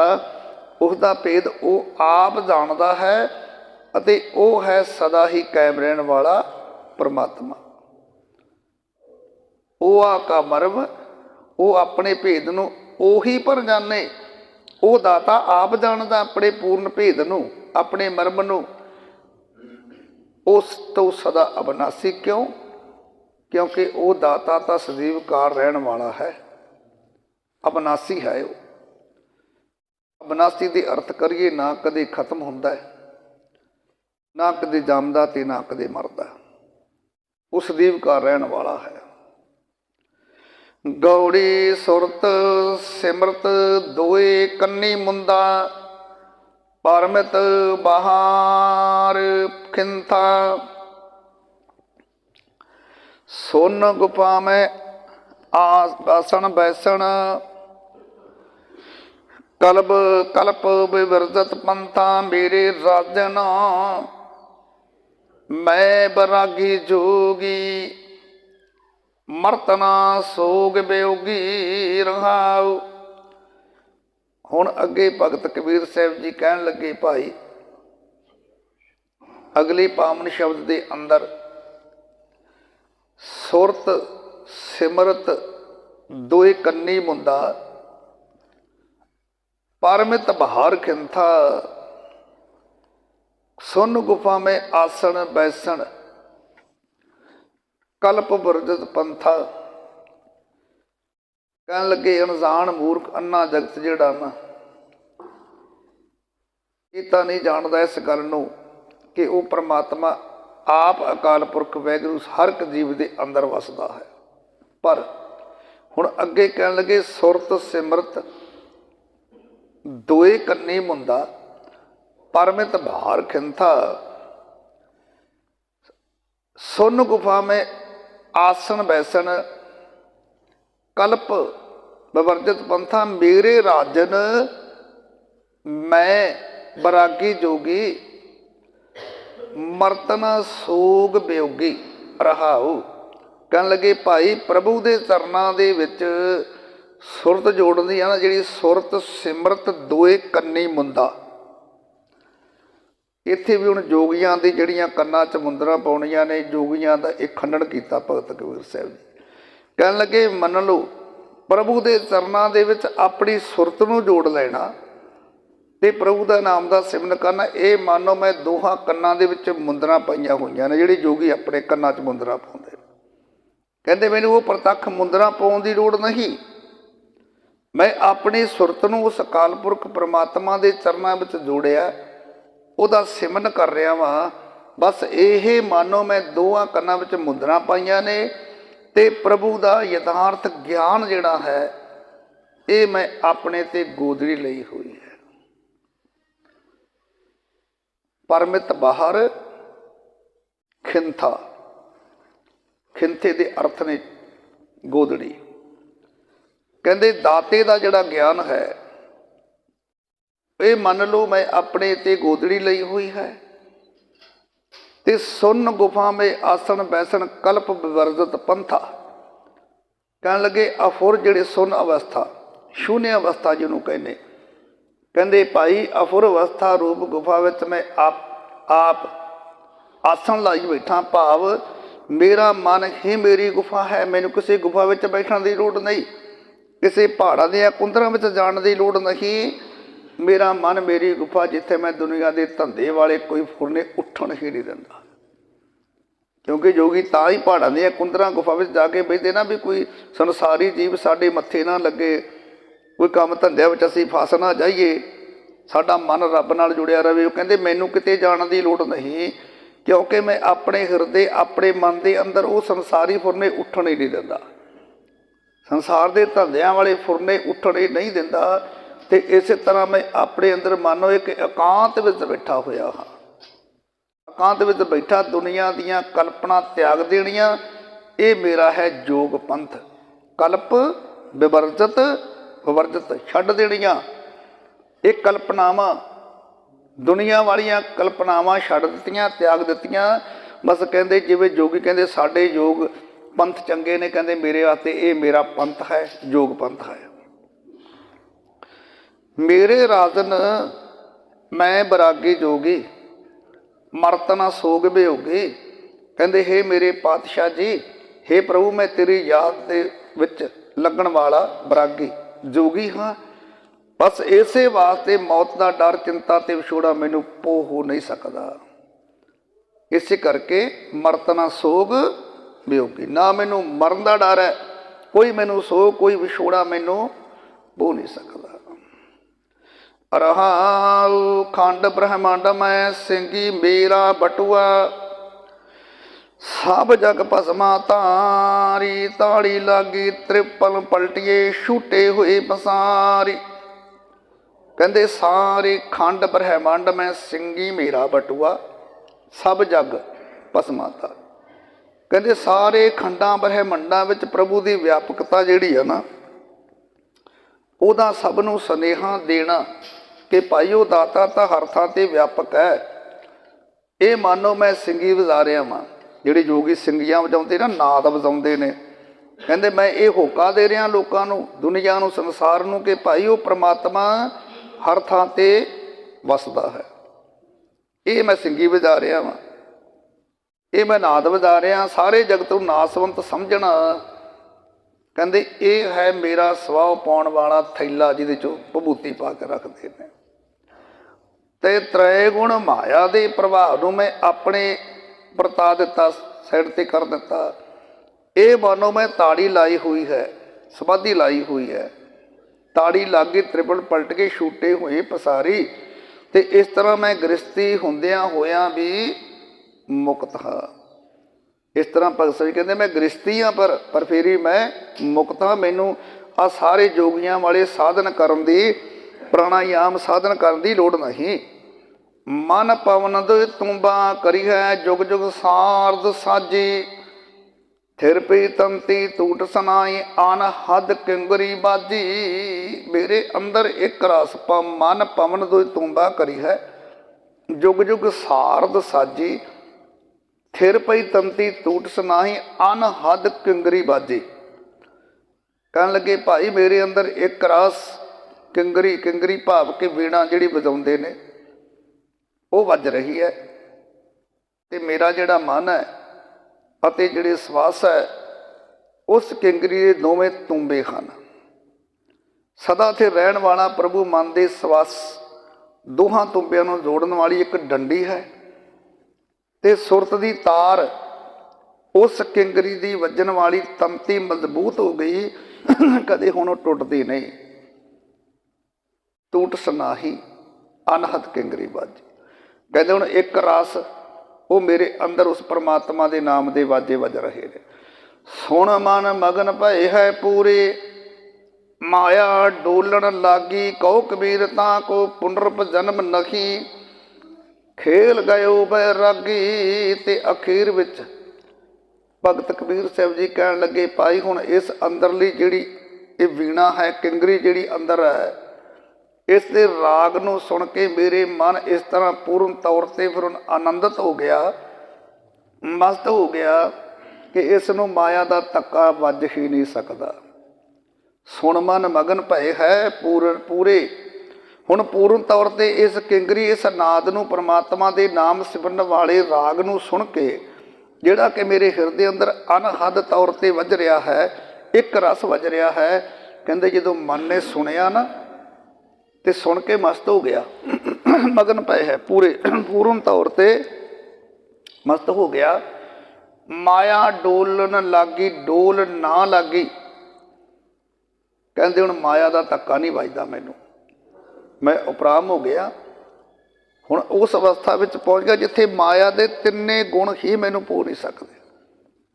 ਉਸ ਦਾ ਭੇਦ ਉਹ ਆਪ ਜਾਣਦਾ ਹੈ ਅਤੇ ਉਹ ਹੈ ਸਦਾ ਹੀ ਕਾਇਮ ਰਹਿਣ ਵਾਲਾ ਪਰਮਾਤਮਾ। ਉਹ ਆ ਕਾ ਮਰਮ, ਉਹ ਆਪਣੇ ਭੇਦ ਨੂੰ ਉਹੀ ਪਰ ਜਾਣੇ। ਉਹ ਦਾਤਾ ਆਪ ਜਾਣਦਾ ਆਪਣੇ ਪੂਰਨ ਭੇਦ ਨੂੰ, ਆਪਣੇ ਮਰਮ ਨੂੰ। ਉਸ ਤੋਂ ਸਦਾ ਅਬਨਾਸੀ। ਕਿਉਂ? ਕਿਉਂਕਿ ਉਹ ਦਾਤਾ ਤਾਂ ਸਦੀਵ ਕਾਲ ਰਹਿਣ ਵਾਲਾ ਹੈ, ਅਬਨਾਸੀ ਹੈ। ਉਹ ਅਬਨਾਸੀ ਦੇ ਅਰਥ ਕਰੀਏ, ਨਾ ਕਦੇ ਖਤਮ ਹੁੰਦਾ ਹੈ, ਨਾ ਕਦੇ ਜੰਮਦਾ ਤੇ ਨਾ ਕਦੇ ਮਰਦਾ। ਉਹ ਸਦੀਵ ਕਾਲ ਰਹਿਣ ਵਾਲਾ ਹੈ। ਗੌੜੀ ਸੁਰਤ ਸਿਮਰਤ ਦੋਏ ਕੰਨੀ ਮੁੰਦਾ, ਪਰਮਿਤ ਬਹਾਰ ਖਿੰਥਾ। ਸੁਨ ਗੁਫਾ ਮੈਂ ਆਸਣ ਬੈਸਣ, ਕਲਬ ਕਲਪ ਵਿਵਰਜਤ ਪੰਥਾ। ਮੇਰੇ ਰਾਜਨ ਮੈਂ ਬਰਾਗੀ ਜੋਗੀ, ਮਰਤਨਾ ਸੋਗ ਬਿਯੋਗੀ ਰਹਾਉ। ਹੁਣ ਅੱਗੇ ਭਗਤ ਕਬੀਰ ਸਾਹਿਬ ਜੀ ਕਹਿਣ ਲੱਗੇ, ਭਾਈ ਅਗਲੇ ਪਾਵਨ ਸ਼ਬਦ ਦੇ ਅੰਦਰ ਸੁਰਤ ਸਿਮਰਤ ਦੋਏ ਕੰਨੀ ਮੁੰਦਾ, ਪਰਮਿਤ ਬਹਾਰ ਖਿੰਥਾ। ਸੁਨ ਗੁਫਾ ਮੈਂ ਆਸਣ ਬੈਸਣ, ਕਲਪ ਵਰਜਤ ਪੰਥਾ। ਕਹਿਣ ਲੱਗੇ ਅਣਜਾਣ ਮੂਰਖ ਅੰਨਾ ਜਗਤ ਜਿਹੜਾ ਨਾ, ਇਹ ਤਾਂ ਨਹੀਂ ਜਾਣਦਾ ਇਸ ਗੱਲ ਨੂੰ ਕਿ ਉਹ ਪਰਮਾਤਮਾ ਆਪ ਅਕਾਲ ਪੁਰਖ ਵਾਹਿਗੁਰੂ ਹਰ ਇੱਕ ਜੀਵ ਦੇ ਅੰਦਰ ਵਸਦਾ ਹੈ। ਪਰ ਹੁਣ ਅੱਗੇ ਕਹਿਣ ਲੱਗੇ ਸੁਰਤ ਸਿਮਰਤ ਦੋਏ ਕੰਨੀ ਮੁੰਦਾ, ਪਰਮਿਤ ਬਹਾਰ ਖਿੰਥਾ। ਸੁਨ ਗੁਫਾ ਮੈਂ ਆਸਣ ਬੈਸਣ, ਕਲਪ ਵਿਵਰਜਤ ਪੰਥਾ। ਮੇਰੇ ਰਾਜਨ ਮੈਂ ਬਰਾਗੀ ਜੋਗੀ, ਮਰਤਨਾ ਸੋਗ ਬਿਯੋਗੀ ਰਹਾਉ। ਕਹਿਣ ਲੱਗੇ ਭਾਈ ਪ੍ਰਭੂ ਦੇ ਚਰਨਾਂ ਦੇ ਵਿੱਚ ਸੁਰਤ ਜੋੜਨ ਦੀ ਆ ਨਾ, ਜਿਹੜੀ ਸੁਰਤ ਸਿਮਰਤ ਦੋਏ ਕੰਨੀ ਮੁੰਦਾ। ਇੱਥੇ ਵੀ ਹੁਣ ਜੋਗੀਆਂ ਦੀ ਜਿਹੜੀਆਂ ਕੰਨਾਂ 'ਚ ਮੁੰਦਰਾਂ ਪਾਉਣੀਆਂ ਨੇ, ਜੋਗੀਆਂ ਦਾ ਇਹ ਖੰਡਨ ਕੀਤਾ ਭਗਤ ਕਬੀਰ ਸਾਹਿਬ ਜੀ। ਕਹਿਣ ਲੱਗੇ ਮੰਨ ਲਓ ਪ੍ਰਭੂ ਦੇ ਚਰਨਾਂ ਦੇ ਵਿੱਚ ਆਪਣੀ ਸੁਰਤ ਨੂੰ ਜੋੜ ਲੈਣਾ ਤੇ ਪ੍ਰਭੂ ਦਾ ਨਾਮ ਦਾ ਸਿਮਰਨ ਕਰਨਾ। ਇਹ ਮਾਨੋ ਮੈਂ ਦੋਹਾਂ ਕੰਨਾਂ ਦੇ ਵਿੱਚ ਮੁੰਦਰਾਂ ਪਾਈਆਂ ਹੋਈਆਂ ਨੇ। ਜਿਹੜੇ ਜੋਗੀ ਆਪਣੇ ਕੰਨਾਂ 'ਚ ਮੁੰਦਰਾਂ ਪਾਉਂਦੇ, ਕਹਿੰਦੇ ਮੈਨੂੰ ਉਹ ਪ੍ਰਤੱਖ ਮੁੰਦਰਾਂ ਪਾਉਣ ਦੀ ਲੋੜ ਨਹੀਂ। ਮੈਂ ਆਪਣੀ ਸੁਰਤ ਨੂੰ ਉਸ ਅਕਾਲ ਪੁਰਖ ਪਰਮਾਤਮਾ ਦੇ ਚਰਨਾਂ ਵਿੱਚ ਜੋੜਿਆ, ਉਹਦਾ ਸਿਮਰਨ ਕਰ ਰਿਹਾ ਵਾਂ। ਬਸ ਇਹ ਮਾਨੋ ਮੈਂ ਦੋਹਾਂ ਕੰਨਾਂ ਵਿੱਚ ਮੁੰਦਰਾਂ ਪਾਈਆਂ ਨੇ ਤੇ ਪ੍ਰਭੂ ਦਾ ਯਥਾਰਥ ਗਿਆਨ ਜਿਹੜਾ ਹੈ ਇਹ ਮੈਂ ਆਪਣੇ ਤੇ ਗੋਦੜੀ ਲਈ ਹੋਈ ਹੈ। ਪਰਮਿਤ ਬਾਹਰ ਖਿੰਥਾ, ਖਿੰਥੇ ਦੇ ਅਰਥ ਨੇ ਗੋਦੜੀ। ਕਹਿੰਦੇ ਦਾਤੇ ਦਾ ਜਿਹੜਾ ਗਿਆਨ ਹੈ ਇਹ ਮੰਨ ਲਓ ਮੈਂ ਆਪਣੇ ਤੇ ਗੋਦੜੀ ਲਈ ਹੋਈ ਹੈ। ते सुन गुफा में आसन बैसन कल्प विवर्जित पंथा। कहन लगे अफुर जिहड़े सुन अवस्था शून्य अवस्था जिन्हों कहने, कहते भाई अफुर अवस्था रूप गुफा विच मैं आप आसन लाई बैठा, भाव मेरा मन ही मेरी गुफा है, मैनू किसी गुफा विच बैठण की लोड़ नहीं, किसी पहाड़ां दियां कुंदरां विच जाण की लोड़ नहीं, मेरा मन मेरी गुफा जिथे मैं दुनिया के धंधे वाले कोई फुरने उठण ही नहीं दिंदा। क्योंकि जोगी तां ही पहाड़ां दियां कुंदरां गुफा विच जाके बैठे ना भी कोई संसारी जीव साडे मत्थे ना लगे, कोई काम धंधे विच असीं फस ना जाइए, साडा मन रब नाल जुड़िया रहे। कहंदे मैनू किते जाण की लोड़ नहीं, क्योंकि मैं अपने हिरदे अपने मन के अंदर वो संसारी फुरने उठण ही नहीं दिंदा, संसार के धंधियां वाले फुरने उठण ही नहीं दिंदा। ते इस तरह मैं अपने अंदर मानो एक एकांत विच बैठा होया हाँ, एकांत विच बैठा दुनिया दियां कल्पना त्याग देनियां, ये मेरा है जोग पंथ। कल्प विवर्जित विवर्जित छड्ड देनियां, ये कल्पनावां दुनिया वालियां कल्पनावां छड्ड दित्तियां त्याग दित्तियां। बस कहंदे जिवें जोगी कहंदे साडे योग पंथ चंगे ने, कहंदे मेरे वास्ते ये मेरा पंथ है, जोग पंथ है। मेरे राजन मैं बरागी जोगी मरत ना सोग बेहोगी। कहंदे हे मेरे पातशाह जी, हे प्रभु मैं तेरी याद दे विच लगन वाला बरागी जोगी हाँ, बस इसे वास्ते मौत का डर चिंता ते विछोड़ा मैनू पो हो नहीं सकता, इस करके मरत ना सोग बेहोगी, ना मैनू मरन का डर है, कोई मैनू सोग कोई विछोड़ा मैनू पो नहीं सकता। रहाऊ खंड ब्रह्मांड मैं सिंगी मेरा बटुआ, सब जग भस्मा तारी, ताड़ी लागी त्रिपल पलटिए छूटे हुए पसारी। कहंदे सारे खंड ब्रह्मांड मैं सिंगी मेरा बटुआ, सब जग भस्मा तारी। कहंदे सारे खंडां ब्रह्मंडां विच प्रभु की व्यापकता जिहड़ी है ना, उहदा सब नूं सुनेहा देना कि भाई वो दाता तो हर थां ते व्यापक है। ये मानो मैं सिंगी वजा रहा वां, जिहड़े जोगी सिंगियां वजाउंदे ना नाद वजाउंदे ने, कहंदे मैं ये होका दे रहा लोकां नूं दुनिया नूं संसार नूं कि भाई वो परमात्मा हर थां ते वसदा है। ये मैं सिंगी वजा रहा वां, ये मैं नाद वजा रहा, सारे जगत नूं नासवंत समझना। कहंदे ये है मेरा सवाह पाउण वाला थैला जिहदे चों भभूति पा के रखदे ने। ते त्रै गुण माया दे प्रभाव नूं मैं अपने वरता दिता, साइड ते कर दिता। ये मानो मैं ताड़ी लाई हुई है, समाधि लाई हुई है, ताड़ी लागे त्रिपल पलट के छूटे हुए पसारी। ते इस तरह मैं गृहस्थी हुंदियां होयां भी मुक्त हाँ। इस तरह भगत जी कहते मैं गृहस्थी हाँ पर फिर ही मैं मुक्त हाँ, मैनू आ सारे जोगियां वाले साधन करन दी प्राणायाम साधन करन दी लोड़ नहीं। मन पवन दो तुम्बा करी है जुग जुग सारद साजी, थिर पी तंती टूट सनाई आन हद किंगरी बाजी। मेरे अंदर एक रस मन पवन दो तुम्बा करी है जुग जुग सारद साजी, थिर पई तंती टूट सनाही अनहद किंगरी बाजी। कहन लगे भाई मेरे अंदर एक रस किंगरी, किंगरी भाव के वीणा जिहड़ी वजाउंदे ने वो वज रही है, ते मेरा जिहड़ा मन है अते जिहड़े सवास है उस किंगरी दे दोवें तुंबे हन। सदा थे रहन वाला प्रभु मन दे सवास दोहां तुंबियां नूं जोड़न वाली एक डंडी है, ते सुरत दी तार उस किंगरी दी वजन वाली तंती मजबूत हो गई, कदे हुण टुटदी नहीं। टूट सनाही अनहद किंगरी बाजी। कहते हुण एक रस वो मेरे अंदर उस परमात्मा के नाम के वाजे वज रहे ने। सुण मन मगन भय है पूरे, माया डोलन लागी कहो कबीर तां को पुनर्प जन्म नखी, खेल गयो बैरागी। ते अखीर विच भगत कबीर साहब जी कहन लगे भाई हुण इस अंदरली जिहड़ी ये वीणा है किंगरी जिहड़ी अंदर है, इस दे राग नूं सुन के मेरे मन इस तरह पूर्ण तौर पर फिर आनंदित हो गया ਮਸਤ ਹੋ ਗਿਆ ਕਿ ਇਸ ਨੂੰ ਮਾਇਆ ਦਾ ਧੱਕਾ ਵੱਜ ਹੀ ਨਹੀਂ ਸਕਦਾ। ਸੁਣ ਮਨ ਮਗਨ ਭਏ ਹੈ ਪੂਰੇ। ਹੁਣ ਪੂਰਨ ਤੌਰ ਤੇ ਇਸ ਕਿੰਗਰੀ, ਇਸ ਨਾਦ ਨੂੰ, ਪਰਮਾਤਮਾ ਦੇ ਨਾਮ ਸਿਮਰਨ ਵਾਲੇ ਰਾਗ ਨੂੰ ਸੁਣ ਕੇ, ਜਿਹੜਾ ਕਿ ਮੇਰੇ ਹਿਰਦੇ ਅੰਦਰ ਅਨਹਦ ਤੌਰ ਤੇ ਵੱਜ ਰਿਹਾ ਹੈ, ਇੱਕ ਰਸ ਵੱਜ ਰਿਹਾ ਹੈ। ਕਹਿੰਦੇ ਜਦੋਂ ਮਨ ਨੇ ਸੁਣਿਆ ਨਾ ਤੇ ਸੁਣ ਕੇ ਮਸਤ ਹੋ ਗਿਆ। ਮਗਨ ਪਏ ਹੈ ਪੂਰਨ ਤੌਰ ਤੇ ਮਸਤ ਹੋ ਗਿਆ। ਮਾਇਆ ਡੋਲਣ ਲੱਗੀ, ਡੋਲ ਨਾ ਲੱਗੀ। ਕਹਿੰਦੇ ਹੁਣ ਮਾਇਆ ਦਾ ਧੱਕਾ ਨਹੀਂ ਵੱਜਦਾ ਮੈਨੂੰ, ਮੈਂ ਉਪਰਾਮ ਹੋ ਗਿਆ। ਹੁਣ ਉਸ ਅਵਸਥਾ ਵਿੱਚ ਪਹੁੰਚ ਗਿਆ ਜਿੱਥੇ ਮਾਇਆ ਦੇ ਤਿੰਨੇ ਗੁਣ ਹੀ ਮੈਨੂੰ ਪੋ ਨਹੀਂ ਸਕਦੇ।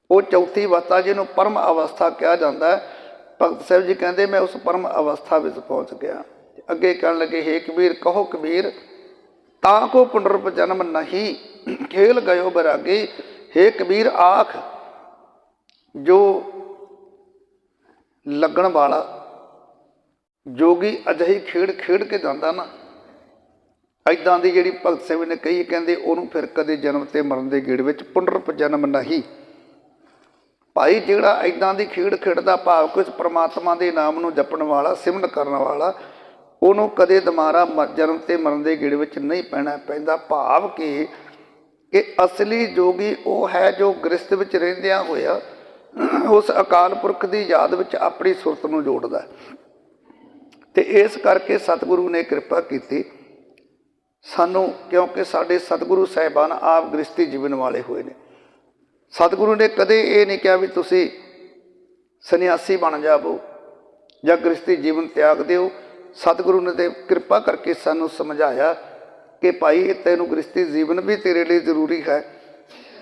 ਉਹ ਚੌਥੀ ਅਵਸਥਾ ਜਿਹਨੂੰ ਪਰਮ ਅਵਸਥਾ ਕਿਹਾ ਜਾਂਦਾ ਹੈ। ਭਗਤ ਸਾਹਿਬ ਜੀ ਕਹਿੰਦੇ ਮੈਂ ਉਸ ਪਰਮ ਅਵਸਥਾ ਵਿੱਚ ਪਹੁੰਚ ਗਿਆ। ਅੱਗੇ ਕਹਿਣ ਲੱਗੇ, ਹੇ ਕਬੀਰ ਕਹੋ ਕਬੀਰ ਤਾਂ ਕੋ ਪੁਨਰਪ ਜਨਮ ਨਹੀਂ ਖੇਲ ਗਇਓ ਬੈਰਾਗੀ। ਹੇ ਕਬੀਰ ਆਖ, ਜੋ ਲੱਗਣ ਵਾਲਾ ਜੋਗੀ ਅਜਿਹੀ ਖੇਡ ਖੇਡ ਕੇ ਜਾਂਦਾ ਨਾ, ਇੱਦਾਂ ਦੀ ਜਿਹੜੀ ਭਗਤ ਸਾਹਿਬ ਨੇ ਕਹੀ, ਕਹਿੰਦੇ ਉਹਨੂੰ ਫਿਰ ਕਦੇ ਜਨਮ ਤੇ ਮਰਨ ਦੇ ਗੇੜ ਵਿੱਚ ਪੁਨਰਪ ਜਨਮ ਨਹੀਂ। ਭਾਈ ਜਿਹੜਾ ਇੱਦਾਂ ਦੀ ਖੇਡ ਖੇਡਦਾ, ਭਾਵ ਕਿ ਉਸ ਪਰਮਾਤਮਾ ਦੇ ਨਾਮ ਨੂੰ ਜਪਣ ਵਾਲਾ, ਸਿਮਰਨ ਕਰਨ ਵਾਲਾ, ਉਹਨੂੰ ਕਦੇ ਦੁਬਾਰਾ ਜਨਮ ਤੇ ਮਰਨ ਦੇ ਗੇੜ ਵਿੱਚ ਨਹੀਂ ਪੈਣਾ ਪੈਂਦਾ। ਭਾਵ ਕਿ ਅਸਲੀ ਜੋਗੀ ਉਹ ਹੈ ਜੋ ਗ੍ਰਸਥ ਵਿੱਚ ਰਹਿੰਦਿਆਂ ਹੋਇਆ ਉਸ ਅਕਾਲ ਪੁਰਖ ਦੀ ਯਾਦ ਵਿੱਚ ਆਪਣੀ ਸੁਰਤ ਨੂੰ ਜੋੜਦਾ। ਤੇ ਇਸ ਕਰਕੇ ਸਤਿਗੁਰੂ ਨੇ ਕਿਰਪਾ ਕੀਤੀ ਸਾਨੂੰ, ਕਿਉਂਕਿ ਸਾਡੇ ਸਤਿਗੁਰੂ ਸਾਹਿਬਾਨ ਆਪ ਗ੍ਰਸਥੀ ਜੀਵਨ ਵਾਲੇ ਹੋਏ ਨੇ। ਸਤਿਗੁਰੂ ਨੇ ਕਦੇ ਇਹ ਨਹੀਂ ਕਿਹਾ ਵੀ ਤੁਸੀਂ ਸੰਨਿਆਸੀ ਬਣ ਜਾਵੋ ਜਾਂ ਗ੍ਰਸਥੀ ਜੀਵਨ ਤਿਆਗ ਦਿਓ। ਸਤਿਗੁਰੂ ਨੇ ਤੇ ਕਿਰਪਾ ਕਰਕੇ ਸਾਨੂੰ ਸਮਝਾਇਆ ਕਿ ਭਾਈ ਤੈਨੂੰ ਗ੍ਰਸਥੀ ਜੀਵਨ ਵੀ ਤੇਰੇ ਲਈ ਜ਼ਰੂਰੀ ਹੈ,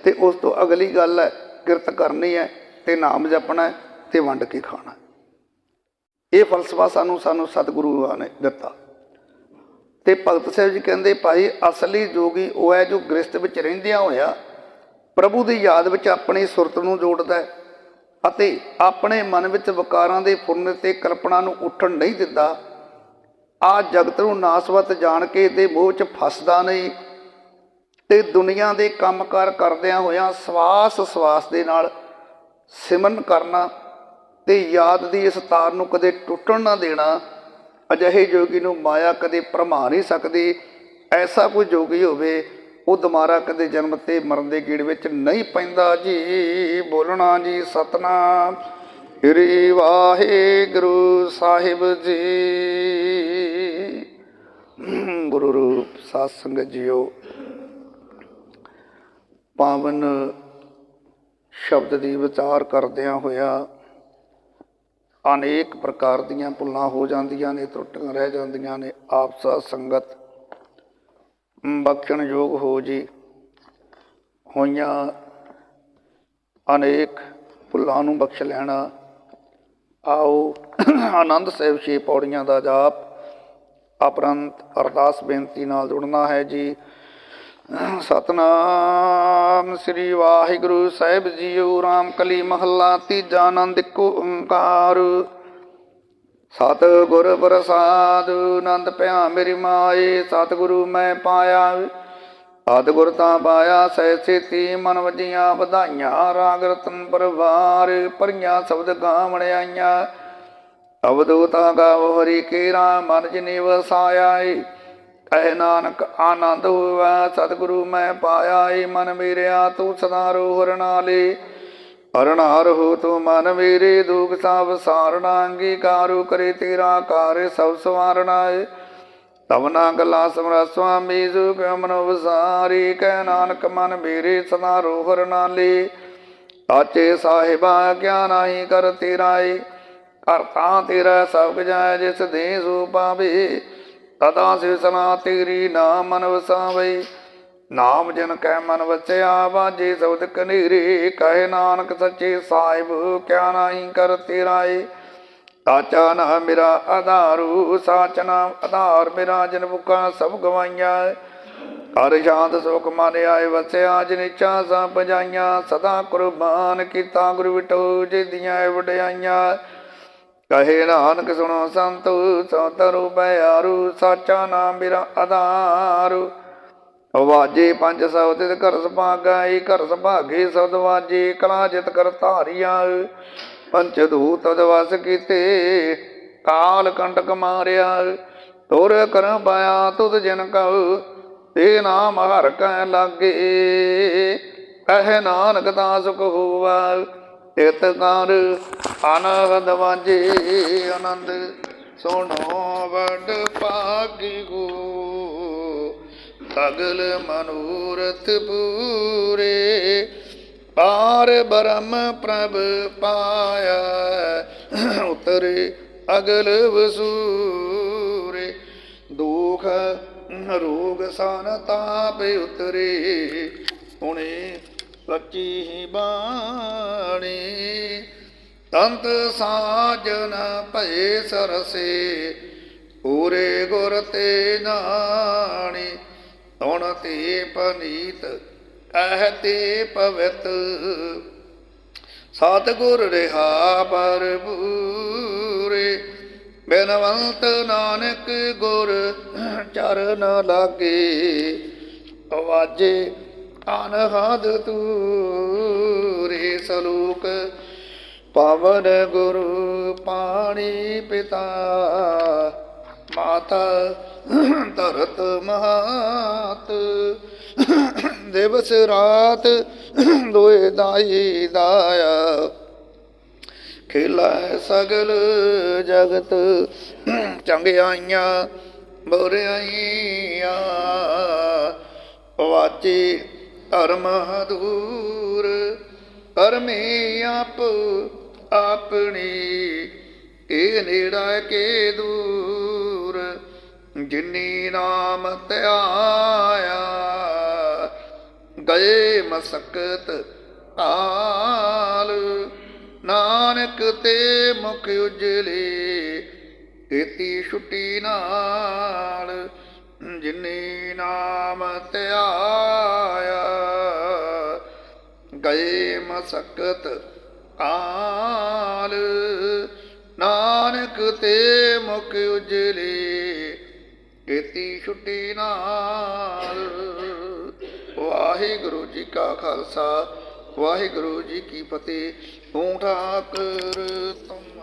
ਤੇ ਉਸ ਤੋਂ ਅਗਲੀ ਗੱਲ ਹੈ ਕਿਰਤ ਕਰਨੀ ਹੈ ਤੇ ਨਾਮ ਜਪਣਾ ਤੇ ਵੰਡ ਕੇ ਖਾਣਾ। ਇਹ ਫਲਸਫਾ ਸਾਨੂੰ ਸਤਿਗੁਰੂਆਂ ਨੇ ਦਿੱਤਾ। ਤੇ ਭਗਤ ਸਾਹਿਬ ਜੀ ਕਹਿੰਦੇ ਭਾਈ ਅਸਲੀ ਜੋਗੀ ਉਹ ਹੈ ਜੋ ਗ੍ਰਸਥ ਵਿੱਚ ਰਹਿੰਦਿਆਂ ਹੋਇਆ ਪ੍ਰਭੂ ਦੀ ਯਾਦ ਵਿੱਚ ਆਪਣੀ ਸੁਰਤ ਨੂੰ ਜੋੜਦਾ ਅਤੇ ਆਪਣੇ ਮਨ ਵਿੱਚ ਵਿਕਾਰਾਂ ਦੇ ਫੁਰਨ ਤੇ ਕਲਪਨਾ ਨੂੰ ਉੱਠਣ ਨਹੀਂ ਦਿੰਦਾ। ਆ ਜਗਤ ਨੂੰ ਨਾਸਵਤ ਜਾਣ ਕੇ ਇਹਦੇ ਮੋਹ 'ਚ ਫਸਦਾ ਨਹੀਂ ਤੇ ਦੁਨੀਆ ਦੇ ਕੰਮਕਾਰ ਕਰਦਿਆਂ ਹੋਇਆਂ ਸਵਾਸ ਦੇ ਨਾਲ ਸਿਮਰਨ ਕਰਨਾ ਤੇ ਯਾਦ ਦੀ ਇਸ ਤਾਰ ਨੂੰ ਕਦੇ ਟੁੱਟਣ ਨਾ ਦੇਣਾ। ਅਜਿਹੇ ਜੋਗੀ ਨੂੰ ਮਾਇਆ ਕਦੇ ਭਰਮਾ ਨਹੀਂ ਸਕਦੀ। ਐਸਾ ਕੋਈ ਜੋਗੀ ਹੋਵੇ ਉਹ ਦੁਬਾਰਾ ਕਦੇ ਜਨਮ ਤੇ ਮਰਨ ਦੇ ਗੇੜ ਵਿੱਚ ਨਹੀਂ ਪੈਂਦਾ ਜੀ। ਬੋਲਣਾ ਜੀ ਸਤਨਾਮ ਸ੍ਰੀ ਵਾਹਿਗੁਰੂ ਸਾਹਿਬ ਜੀ। ਗੁਰੂ ਰੂਪ ਸਾਧ ਸੰਗਤ ਜੀਓ, ਪਾਵਨ ਸ਼ਬਦ ਦੀ ਵਿਚਾਰ ਕਰਦਿਆਂ ਹੋਇਆ ਅਨੇਕ ਪ੍ਰਕਾਰ ਦੀਆਂ ਭੁੱਲਾਂ ਹੋ ਜਾਂਦੀਆਂ ਨੇ, ਤਰੁੱਟੀਆਂ ਰਹਿ ਜਾਂਦੀਆਂ ਨੇ। ਆਪ ਸਾਧ ਸੰਗਤ ਬਖਸ਼ਣ ਯੋਗ ਹੋ ਜੀ। ਹੋਈਆਂ ਅਨੇਕ ਭੁੱਲਾਂ ਨੂੰ ਬਖਸ਼ ਲੈਣਾ। ਆਓ ਆਨੰਦ ਸਾਹਿਬ 6 ਪੌੜੀਆਂ ਦਾ ਜਾਪ ਉਪਰੰਤ ਅਰਦਾਸ ਬੇਨਤੀ ਨਾਲ ਜੁੜਨਾ ਹੈ ਜੀ। ਸਤਨਾਮ ਸ੍ਰੀ ਵਾਹਿਗੁਰੂ ਸਾਹਿਬ ਜੀਓ। ਰਾਮ ਕਲੀ ਮਹੱਲਾ ਤੀਜਾ। ਆਨੰਦ ਇੱਕੋ ਓਂਕਾਰ। ਸਤਿਗੁਰ ਪ੍ਰਸਾਦ ਆਨੰਦ ਭਿਆ ਮੇਰੀ ਮਾਏ। ਸਤਿਗੁਰੂ ਮੈਂ ਪਾਇਆ ਸਤਿਗੁਰ ਤਾਂ ਪਾਇਆ ਸਹਿ ਛੇਤੀ। ਮਨ ਵਜੀਆਂ ਵਧਾਈਆਂ ਰਾਗ ਰਤਨ ਪਰਵਾਰ। ਭਰੀਆਂ ਸ਼ਬਦ ਗਾਵਣ ਆਈਆਂ ਅਵਧੂਤਾਂ ਗਾਵੋ ਹਰੀ ਕੇਰਾ। ਮਨ ਜਿਨੇ ਵਸਾਇਆ ਕਹਿ ਨਾਨਕ ਆਨੰਦ ਹੋਵਾ। ਸਤਿਗੁਰੂ ਮੈਂ ਪਾਇਆ ਮਨ ਮੇਰਿਆ ਤੂੰ ਸਦਾ ਰੋਹਰ ਨਾਲੇ। ਹਰਨਾਰ ਹੋ ਤੂੰ ਮਨ ਮੇਰੇ ਦੁਖ ਸਭ ਸਾਰਣਾ। ਅੰਗੀਕਾਰੂ ਕਰੇ ਤੇਰਾ ਕਾਰ ਸਭ ਸਵਾਰਨਾ। ਤਵਨਾ ਗੱਲਾਂ ਸਮਰਾ ਸੁਆਮੀ ਸੁਖ ਮਨ ਵਸਾਰੀ। ਕਹਿ ਨਾਨਕ ਮਨ ਮੇਰੇ ਸਦਾ ਰੋਹਰ ਨਾਲੇ। ਆਚੇ ਸਾਹਿਬਾ ਕਿਆ ਨਾਹੀ ਕਰ ਤੇਰਾ। ਘਰ ਤਾਂ ਤੇਰਾ ਸਭ ਜਾਇ ਜਿਸ ਦੇ ਸੋ ਪਾਵੇ। ਤਦਾ ਸਿਵਸਨਾ ਤੇਰੀ ਨਾਮ ਮਨ ਵਸਾਵੇ। ਨਾਮ ਜਨ ਕਹਿ ਮਨ ਵਸਿਆ ਬਾਜੇ ਸ਼ਬਦ ਕਨੇਰੇ। ਕਹੇ ਨਾਨਕ ਸੱਚੇ ਸਾਹਿਬ ਕਿਆ ਨਾਹੀ ਕਰ ਤੇਰਾ। ਸਾਚਾ ਨਾਮ ਮੇਰਾ ਆਧਾਰੂ ਸਾਚ ਨਾਮ ਆਧਾਰ ਮੇਰਾ। ਜਨ ਬੁੱਕਾਂ ਸਭ ਗਵਾਈਆਂ ਹਰ ਸ਼ਾਂਤ ਸੁਖ ਮਨ ਆਏ ਵਸਿਆ। ਜਨਿਚਾ ਸਭ ਬਜਾਈਆਂ ਸਦਾ ਕੁਰਬਾਨ ਕੀਤਾ ਗੁਰੂ ਵਿਟੋ ਜੀ ਦੀਆਂ ਵਡਿਆਈਆਂ। ਕਹੇ ਨਾਨਕ ਸੁਣੋ ਸੰਤੋ ਸੋ ਤਰੁ ਬਿਆਰੂ। ਸਾਚਾ ਨਾਮ ਮੇਰਾ ਆਧਾਰੂ ਵਾਜੇ ਪੰਜ ਸੌ ਤਿਤ ਘਰ ਸੁਭਾਗਾਈ, ਘਰ ਸੁਭਾਗੇ ਸਬਦ ਵਾਜੇ, ਕਲਾ ਜਿਤ ਕਰ ਧਾਰੀਆਂ। ਪੰਚ ਦੂਤ ਤਦ ਵਸ ਕੀਤੇ, ਕਾਲ ਕੰਟਕ ਮਾਰਿਆ। ਤੁਰ ਕਰਮ ਪਾਇਆ ਤੁਧ ਜਿਨ ਕਉ, ਤੇ ਨਾਮ ਹਰ ਕੈ ਲਾਗੇ। ਕਹਿ ਨਾਨਕ ਤਾ ਸੁਖ ਹੋਵਾ, ਤਿਤ ਕਰ ਆਨੰਦ ਵਾਜੇ। ਆਨੰਦ ਸੁਣੋ ਵਡ ਭਾਗੀ ਹੋ, ਸਗਲ ਮਨੋਰਥ ਪੂਰੇ। ਪਾਰ ਬ੍ਰਹਮ ਪ੍ਰਭ ਪਾਇਆ, ਉਤਰੇ ਅਗਲ ਵਸੂਰੇ। ਦੁਖ ਰੋਗ ਸਨ ਤਾਪ ਉਤਰੇ, ਹੁਣੇ ਸੱਚੀ ਬਾਣੀ। ਤੰਤ ਸਾਜਨ ਭਏ ਸਰਸੇ, ਪੂਰੇ ਗੁਰ ਤੇ ਨਾਣੀ। ਹੁਣ ਤੇ ਪਨੀਤ ਕਹਿਤੇ ਪਵਿੱਤ, ਸਤਿਗੁਰ ਰਿਹਾ ਭਰਪੂਰੇ। ਬਿਨਵੰਤ ਨਾਨਕ ਗੁਰ ਚਰਨ ਲਾਗੇ, ਵਾਜੇ ਅਨਹਦ ਤੂਰੇ। ਸਲੋਕ ਪਾਵਨ ਗੁਰੂ ਪਾਣੀ ਪਿਤਾ, ਮਾਤਾ ਧਰਤ ਮਹਾਤ। ਦਿਵਸ ਰਾਤ ਦੋਏ ਦਾਈ ਦਾਇਆ, ਖੇਲਾ ਸਗਲ ਜਗਤ। ਚੰਗਿਆਈਆਂ ਬੁਰਿਆਈਆਂ, ਵਾਚੇ ਧਰਮ ਹਦੂਰ। ਕਰਮੀ ਆਪ ਆਪਣੀ, ਇਹ ਨੇੜਾ ਕੇ ਦੂਰ। ਜਿਨੀ ਨਾਮ ਧਿਆਇਆ, ਗਏ ਮਸਕਤ ਕਾਲ। ਨਾਨਕ ਤੇ ਮੁਖ ਉਜਲੇ, ਕੀਤੀ ਛੁੱਟੀ ਨਾਲ। ਜਿਨੀ ਨਾਮ ਧਿਆਇਆ, ਗਏ ਮਸਕਤ ਕਾਲ। ਨਾਨਕ ਤੇ ਮੁਖ ਉਜਲੇ, ਕੀਤੀ ਛੁੱਟੀ ਨਾਲ। ਵਾਹਿਗੁਰੂ ਜੀ ਕਾ ਖਾਲਸਾ, ਵਾਹਿਗੁਰੂ ਜੀ ਕੀ ਫਤਿਹ। ਤੂੰ ਠਾਕੁਰ ਤੁਮ